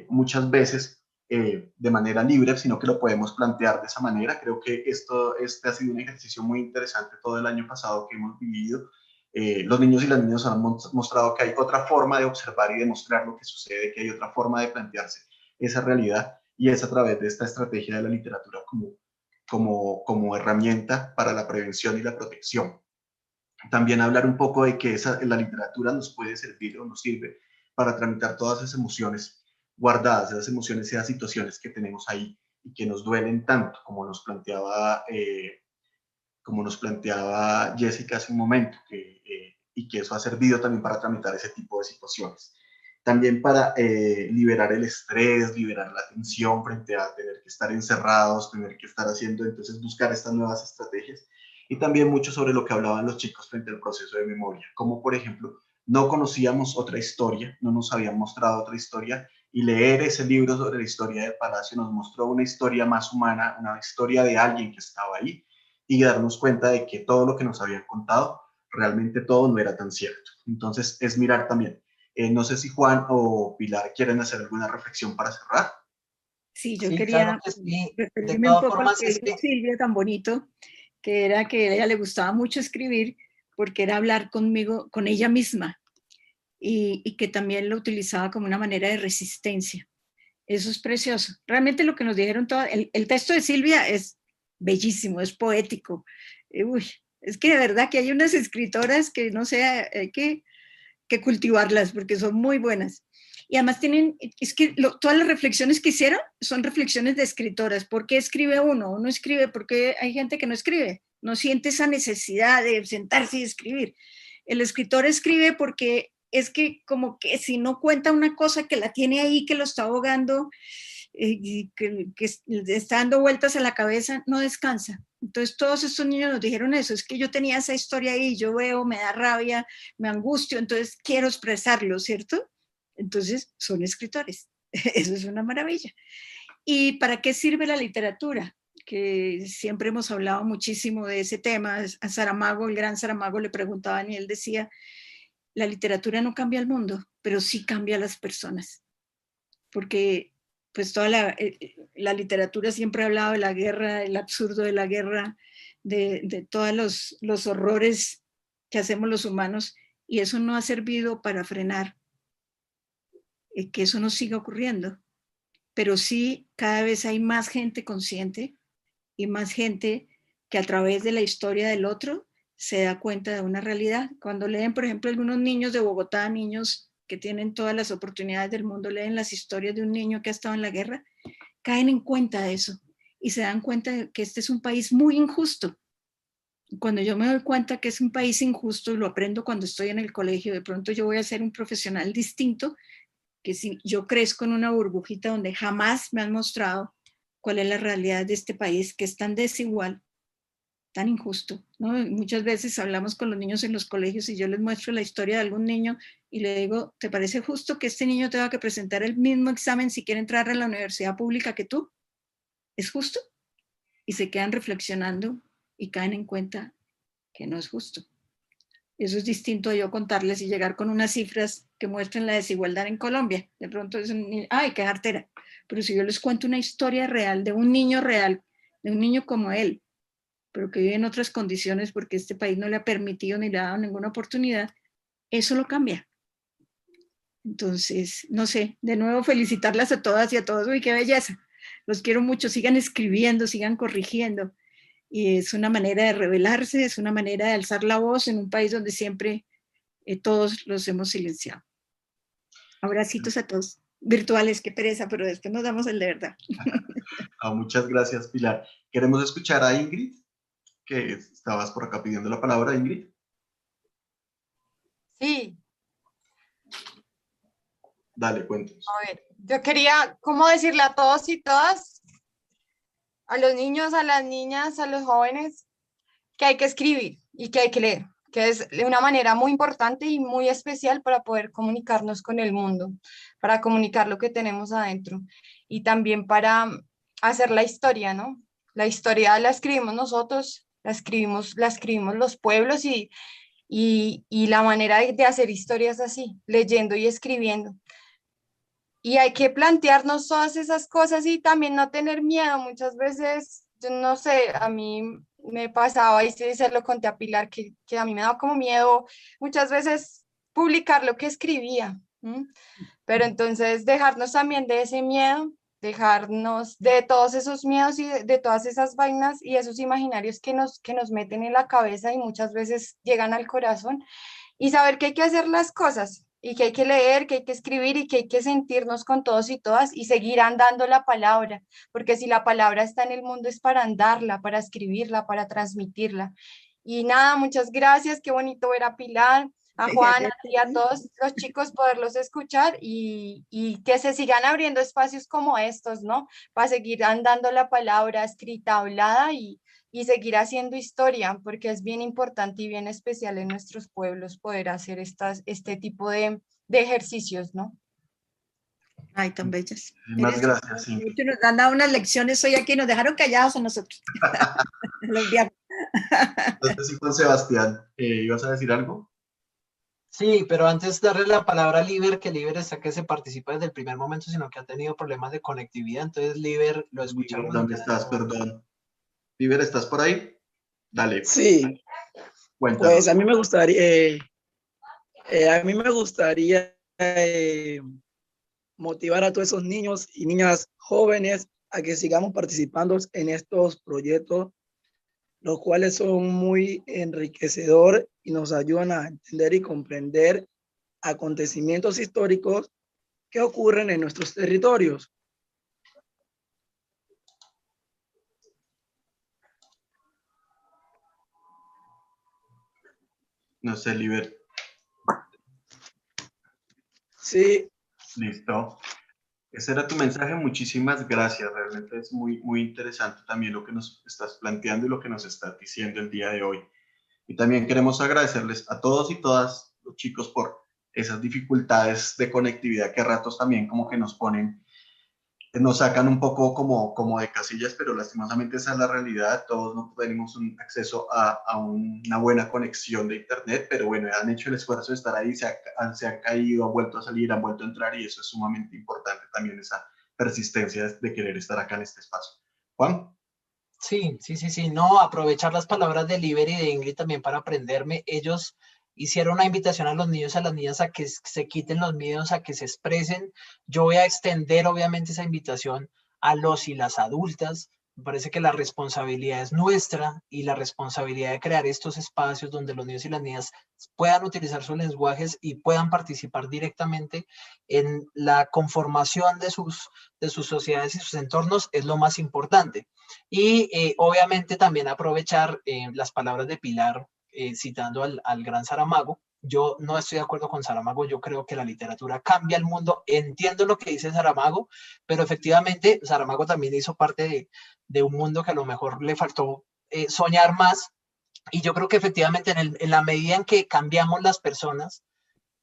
muchas veces de manera libre, sino que lo podemos plantear de esa manera. Creo que este ha sido un ejercicio muy interesante todo el año pasado que hemos vivido. Los niños y las niñas han mostrado que hay otra forma de observar y de mostrar lo que sucede, que hay otra forma de plantearse esa realidad, y es a través de esta estrategia de la literatura como herramienta para la prevención y la protección. También hablar un poco de que la literatura nos puede servir o nos sirve para tramitar todas esas emociones guardadas, esas emociones, esas situaciones que tenemos ahí y que nos duelen tanto, como nos planteaba Jessica hace un momento, y que eso ha servido también para tramitar ese tipo de situaciones. También para liberar el estrés, liberar la tensión frente a tener que estar encerrados, tener que estar haciendo, entonces buscar estas nuevas estrategias. Y también mucho sobre lo que hablaban los chicos frente al proceso de memoria, como por ejemplo, no conocíamos otra historia, no nos habían mostrado otra historia, y leer ese libro sobre la historia del Palacio nos mostró una historia más humana, una historia de alguien que estaba ahí, y darnos cuenta de que todo lo que nos habían contado, realmente todo no era tan cierto. Entonces es mirar también. No sé si Juan o Pilar quieren hacer alguna reflexión para cerrar. Sí, yo Sí, quería claro que sí. De referirme un todas poco a lo formas, que es dijo que Silvia tan bonito, que era que a ella le gustaba mucho escribir porque era hablar conmigo, con ella misma, y que también lo utilizaba como una manera de resistencia. Eso es precioso. Realmente lo que nos dijeron todo, el texto de Silvia es bellísimo, es poético. Uy, es que de verdad que hay unas escritoras que no sé, hay que cultivarlas porque son muy buenas. Y además tienen, es que todas las reflexiones que hicieron son reflexiones de escritoras. ¿Por qué escribe uno? Uno escribe porque hay gente que no escribe, no siente esa necesidad de sentarse y escribir. El escritor escribe porque es que como que si no cuenta una cosa que la tiene ahí, que lo está ahogando, y que está dando vueltas a la cabeza, no descansa. Entonces todos estos niños nos dijeron eso, es que yo tenía esa historia ahí, yo veo, me da rabia, me angustio, entonces quiero expresarlo, ¿cierto? Entonces son escritores, eso es una maravilla. ¿Y para qué sirve la literatura? Que siempre hemos hablado muchísimo de ese tema. A Saramago, el gran Saramago, le preguntaban y él decía, la literatura no cambia el mundo, pero sí cambia a las personas, porque pues toda la literatura siempre ha hablado de la guerra, el absurdo de la guerra, de todos los horrores que hacemos los humanos, y eso no ha servido para frenar que eso no siga ocurriendo. Pero sí, cada vez hay más gente consciente y más gente que a través de la historia del otro se da cuenta de una realidad. Cuando leen, por ejemplo, algunos niños de Bogotá, niños que tienen todas las oportunidades del mundo, leen las historias de un niño que ha estado en la guerra, caen en cuenta de eso y se dan cuenta de que este es un país muy injusto. Cuando yo me doy cuenta que es un país injusto, y lo aprendo cuando estoy en el colegio, de pronto yo voy a ser un profesional distinto, que si yo crezco en una burbujita donde jamás me han mostrado cuál es la realidad de este país, que es tan desigual, tan injusto, ¿no? Muchas veces hablamos con los niños en los colegios y yo les muestro la historia de algún niño y le digo, ¿te parece justo que este niño tenga que presentar el mismo examen si quiere entrar a la universidad pública que tú? ¿Es justo? Y se quedan reflexionando y caen en cuenta que no es justo. Eso es distinto a yo contarles y llegar con unas cifras que muestren la desigualdad en Colombia. De pronto es ¡ay, qué jartera! Pero si yo les cuento una historia real, de un niño real, de un niño como él, pero que vive en otras condiciones porque este país no le ha permitido ni le ha dado ninguna oportunidad, eso lo cambia. Entonces, no sé, de nuevo felicitarlas a todas y a todos. ¡Uy, qué belleza! Los quiero mucho, sigan escribiendo, sigan corrigiendo. Y es una manera de rebelarse, es una manera de alzar la voz en un país donde siempre todos los hemos silenciado. Abracitos a todos. Virtuales, qué pereza, pero después nos damos el de verdad. Muchas gracias, Pilar. Queremos escuchar a Ingrid, que estabas por acá pidiendo la palabra, Ingrid. Sí. Dale, cuéntanos. A ver, yo quería, ¿cómo decirle a todos y todas, a los niños, a las niñas, a los jóvenes, que hay que escribir y que hay que leer, que es una manera muy importante y muy especial para poder comunicarnos con el mundo, para comunicar lo que tenemos adentro y también para hacer la historia, ¿no? La historia la escribimos nosotros, la escribimos los pueblos y la manera de hacer historias así, leyendo y escribiendo. Y hay que plantearnos todas esas cosas y también no tener miedo. Muchas veces, yo no sé, a mí me pasaba, y se lo conté a Pilar, que a mí me daba como miedo muchas veces publicar lo que escribía. Pero entonces dejarnos también de ese miedo, dejarnos de todos esos miedos y de todas esas vainas y esos imaginarios que nos meten en la cabeza y muchas veces llegan al corazón, y saber que hay que hacer las cosas y que hay que leer, que hay que escribir y que hay que sentirnos con todos y todas y seguir andando la palabra, porque si la palabra está en el mundo es para andarla, para escribirla, para transmitirla. Y nada, muchas gracias, qué bonito ver a Pilar, a Juan, y a todos los chicos poderlos escuchar y que se sigan abriendo espacios como estos, ¿no? Para seguir andando la palabra escrita, hablada y seguir haciendo historia, porque es bien importante y bien especial en nuestros pueblos poder hacer este tipo de ejercicios, ¿no? Ay, tan bellas. Más gracias, sí. Nos han dado unas lecciones hoy aquí, nos dejaron callados a nosotros. Entonces, sí, con Sebastián, ¿ibas a decir algo? Sí, pero antes darle la palabra a Liber, que Liber está que se participa desde el primer momento, sino que ha tenido problemas de conectividad. Entonces, Liber, lo escuchamos. ¿Dónde estás? Perdón. Liber, ¿estás por ahí? Dale. Sí. Cuéntanos. Pues a mí me gustaría motivar a todos esos niños y niñas jóvenes a que sigamos participando en estos proyectos, los cuales son muy enriquecedores y nos ayudan a entender y comprender acontecimientos históricos que ocurren en nuestros territorios. No sé, Liber. Sí. Listo. Ese era tu mensaje. Muchísimas gracias. Realmente es muy, muy interesante también lo que nos estás planteando y lo que nos estás diciendo el día de hoy. Y también queremos agradecerles a todos y todas los chicos por esas dificultades de conectividad que a ratos también como que nos ponen, nos sacan un poco como de casillas, pero lastimosamente esa es la realidad. Todos no tenemos un acceso a una buena conexión de internet, pero bueno, han hecho el esfuerzo de estar ahí, se han caído, han vuelto a salir, han vuelto a entrar, y eso es sumamente importante también, esa persistencia de querer estar acá en este espacio. Juan. Sí, no, aprovechar las palabras de Liber y de Ingrid también para aprenderme. Ellos hicieron una invitación a los niños y a las niñas a que se quiten los miedos, a que se expresen. Yo voy a extender obviamente esa invitación a los y las adultas. Me parece que la responsabilidad es nuestra y la responsabilidad de crear estos espacios donde los niños y las niñas puedan utilizar sus lenguajes y puedan participar directamente en la conformación de sus sociedades y sus entornos es lo más importante. Y obviamente también aprovechar las palabras de Pilar, citando al gran Saramago. Yo no estoy de acuerdo con Saramago, yo creo que la literatura cambia el mundo, entiendo lo que dice Saramago, pero efectivamente Saramago también hizo parte de un mundo que a lo mejor le faltó soñar más, y yo creo que efectivamente en la medida en que cambiamos las personas,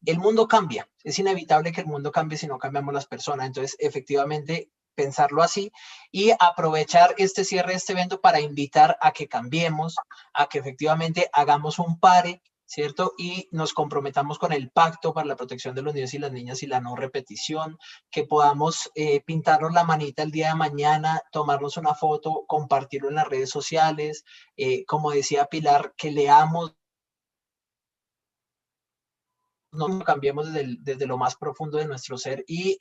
el mundo cambia, es inevitable que el mundo cambie si no cambiamos las personas, entonces efectivamente pensarlo así y aprovechar este cierre de este evento para invitar a que cambiemos, a que efectivamente hagamos un pare, ¿cierto? Y nos comprometamos con el pacto para la protección de los niños y las niñas y la no repetición, que podamos pintarnos la manita el día de mañana, tomarnos una foto, compartirlo en las redes sociales, como decía Pilar, que leamos, no cambiemos desde lo más profundo de nuestro ser y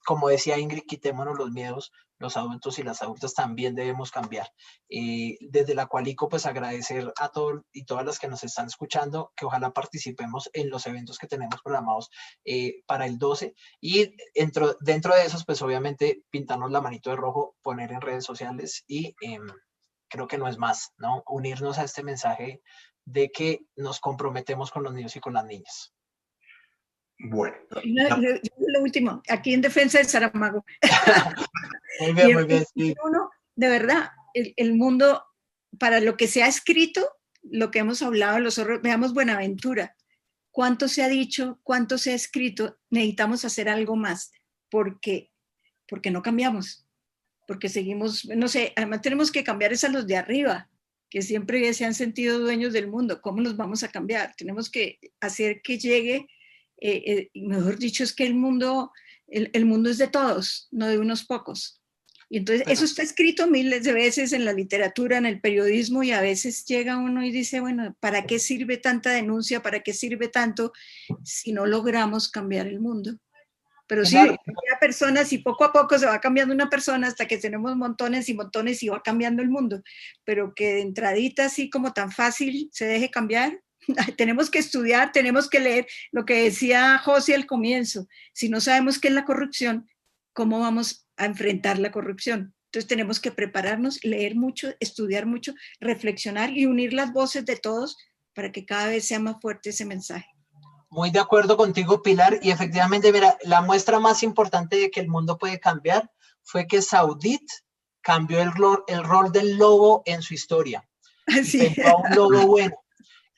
como decía Ingrid, quitémonos los miedos, los adultos y las adultas también debemos cambiar. Desde la Cualico, pues agradecer a todos y todas las que nos están escuchando, que ojalá participemos en los eventos que tenemos programados para el 12 y dentro de esos, pues obviamente pintarnos la manito de rojo, poner en redes sociales y creo que no es más, ¿no? Unirnos a este mensaje de que nos comprometemos con los niños y con las niñas. Bueno. Lo último, aquí en defensa de Saramago. Muy bien, muy bien. Sí. Uno, de verdad, el mundo, para lo que se ha escrito, lo que hemos hablado, veamos Buenaventura, cuánto se ha dicho, cuánto se ha escrito, necesitamos hacer algo más, porque no cambiamos, porque seguimos, no sé, además tenemos que cambiar es a los de arriba, que siempre se han sentido dueños del mundo. ¿Cómo los vamos a cambiar? Tenemos que hacer que llegue, mejor dicho, es que el mundo es de todos, no de unos pocos. Y entonces eso está escrito miles de veces en la literatura, en el periodismo, y a veces llega uno y dice, bueno, ¿para qué sirve tanta denuncia? ¿Para qué sirve tanto si no logramos cambiar el mundo? Pero sí, hay personas y poco a poco se va cambiando una persona hasta que tenemos montones y montones y va cambiando el mundo. Pero que de entradita así como tan fácil se deje cambiar, tenemos que estudiar, tenemos que leer lo que decía José al comienzo. Si no sabemos qué es la corrupción, ¿cómo vamos a enfrentar la corrupción? Entonces tenemos que prepararnos, leer mucho, estudiar mucho, reflexionar y unir las voces de todos para que cada vez sea más fuerte ese mensaje. Muy de acuerdo contigo, Pilar, y efectivamente, mira, la muestra más importante de que el mundo puede cambiar fue que Saudit cambió el rol del lobo en su historia. Sí. Pensó a un lobo bueno.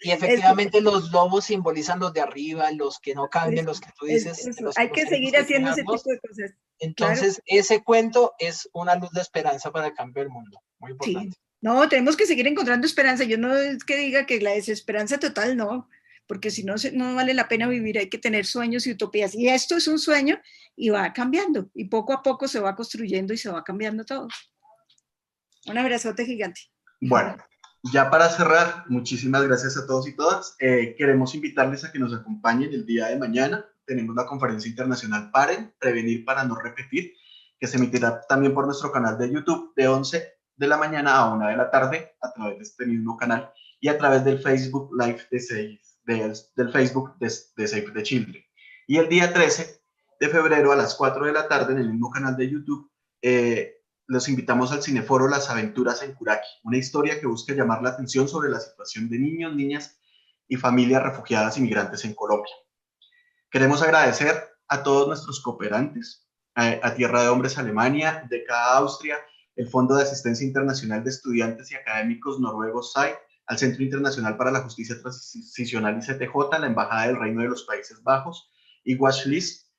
Y efectivamente los lobos simbolizan los de arriba, los que no cambian, los que tú dices. Hay que seguir haciendo ese tipo de cosas. Entonces, ese cuento es una luz de esperanza para el cambio del mundo. Muy importante. Sí. No, tenemos que seguir encontrando esperanza. Yo no es que diga que la desesperanza total, no, porque si no, no vale la pena vivir. Hay que tener sueños y utopías. Y esto es un sueño y va cambiando. Y poco a poco se va construyendo y se va cambiando todo. Un abrazote gigante. Bueno. Ya para cerrar, muchísimas gracias a todos y todas. Queremos invitarles a que nos acompañen el día de mañana. Tenemos la conferencia internacional Paren, Prevenir para no repetir, que se emitirá también por nuestro canal de YouTube de 11 de la mañana a 1 de la tarde a través de este mismo canal y a través del Facebook Live del Facebook de Save the Children. Y el día 13 de febrero a las 4 de la tarde en el mismo canal de YouTube los invitamos al Cineforo Las Aventuras en Curaqui, una historia que busca llamar la atención sobre la situación de niños, niñas y familias refugiadas y migrantes en Colombia. Queremos agradecer a todos nuestros cooperantes, a Tierra de Hombres Alemania, DECA Austria, el Fondo de Asistencia Internacional de Estudiantes y Académicos Noruegos SAI, al Centro Internacional para la Justicia Transicional ICTJ, la Embajada del Reino de los Países Bajos y Watchlist,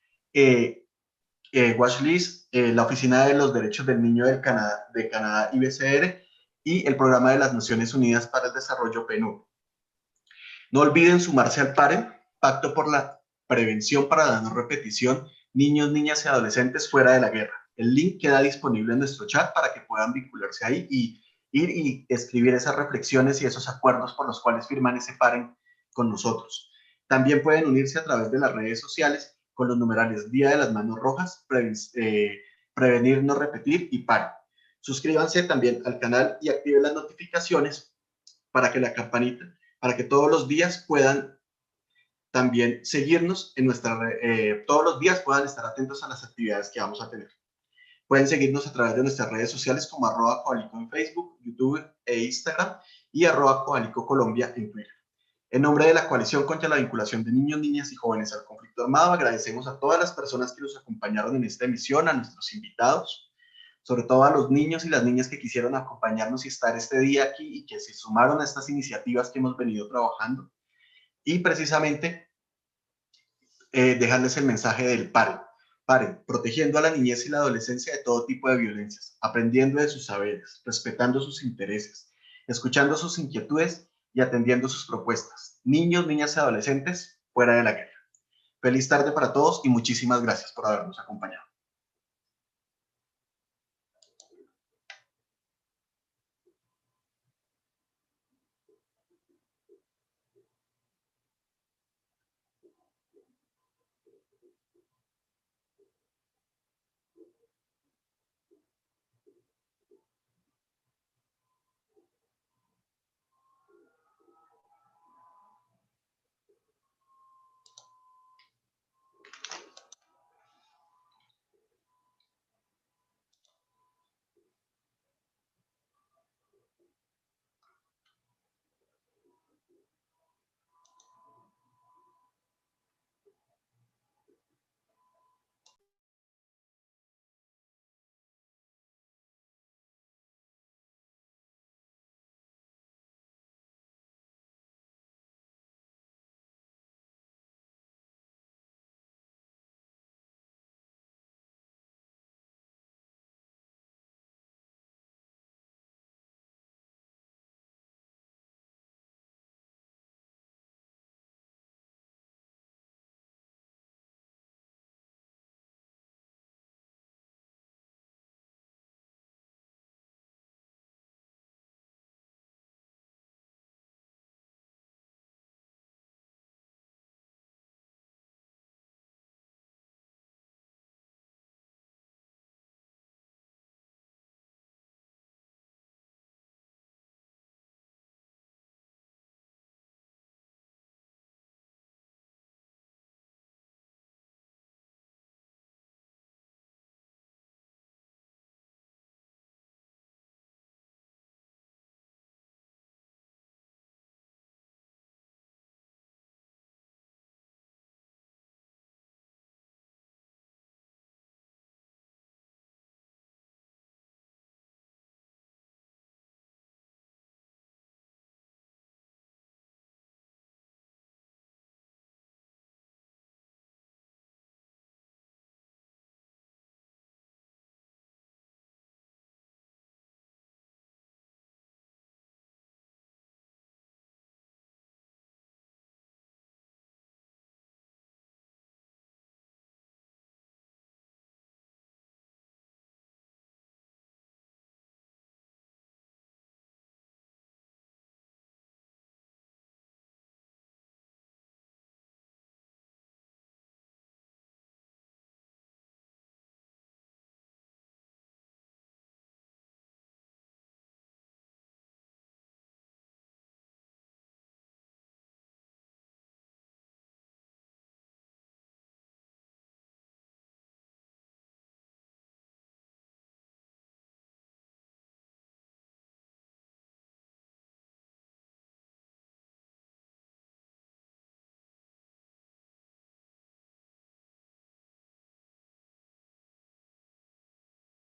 la Oficina de los Derechos del Niño de Canadá IBCR y el Programa de las Naciones Unidas para el Desarrollo PNUD. No olviden sumarse al PAREN, Pacto por la Prevención para la No Repetición, Niños, Niñas y Adolescentes Fuera de la Guerra. El link queda disponible en nuestro chat para que puedan vincularse ahí y ir y escribir esas reflexiones y esos acuerdos por los cuales firman ese paren con nosotros. También pueden unirse a través de las redes sociales con los numerales Día de las Manos Rojas, Prevenir, No Repetir y Paren. Suscríbanse también al canal y activen las notificaciones para que la campanita, para que todos los días puedan también seguirnos en todos los días puedan estar atentos a las actividades que vamos a tener. Pueden seguirnos a través de nuestras redes sociales como @Coalico en Facebook, YouTube e Instagram y @Coalico Colombia en Twitter. En nombre de la Coalición contra la Vinculación de Niños, Niñas y Jóvenes al Conflicto Armado, agradecemos a todas las personas que nos acompañaron en esta emisión, a nuestros invitados, sobre todo a los niños y las niñas que quisieron acompañarnos y estar este día aquí y que se sumaron a estas iniciativas que hemos venido trabajando. Y precisamente dejarles el mensaje del paren. Paren, protegiendo a la niñez y la adolescencia de todo tipo de violencias, aprendiendo de sus saberes, respetando sus intereses, escuchando sus inquietudes y atendiendo sus propuestas. Niños, niñas y adolescentes fuera de la guerra. Feliz tarde para todos y muchísimas gracias por habernos acompañado.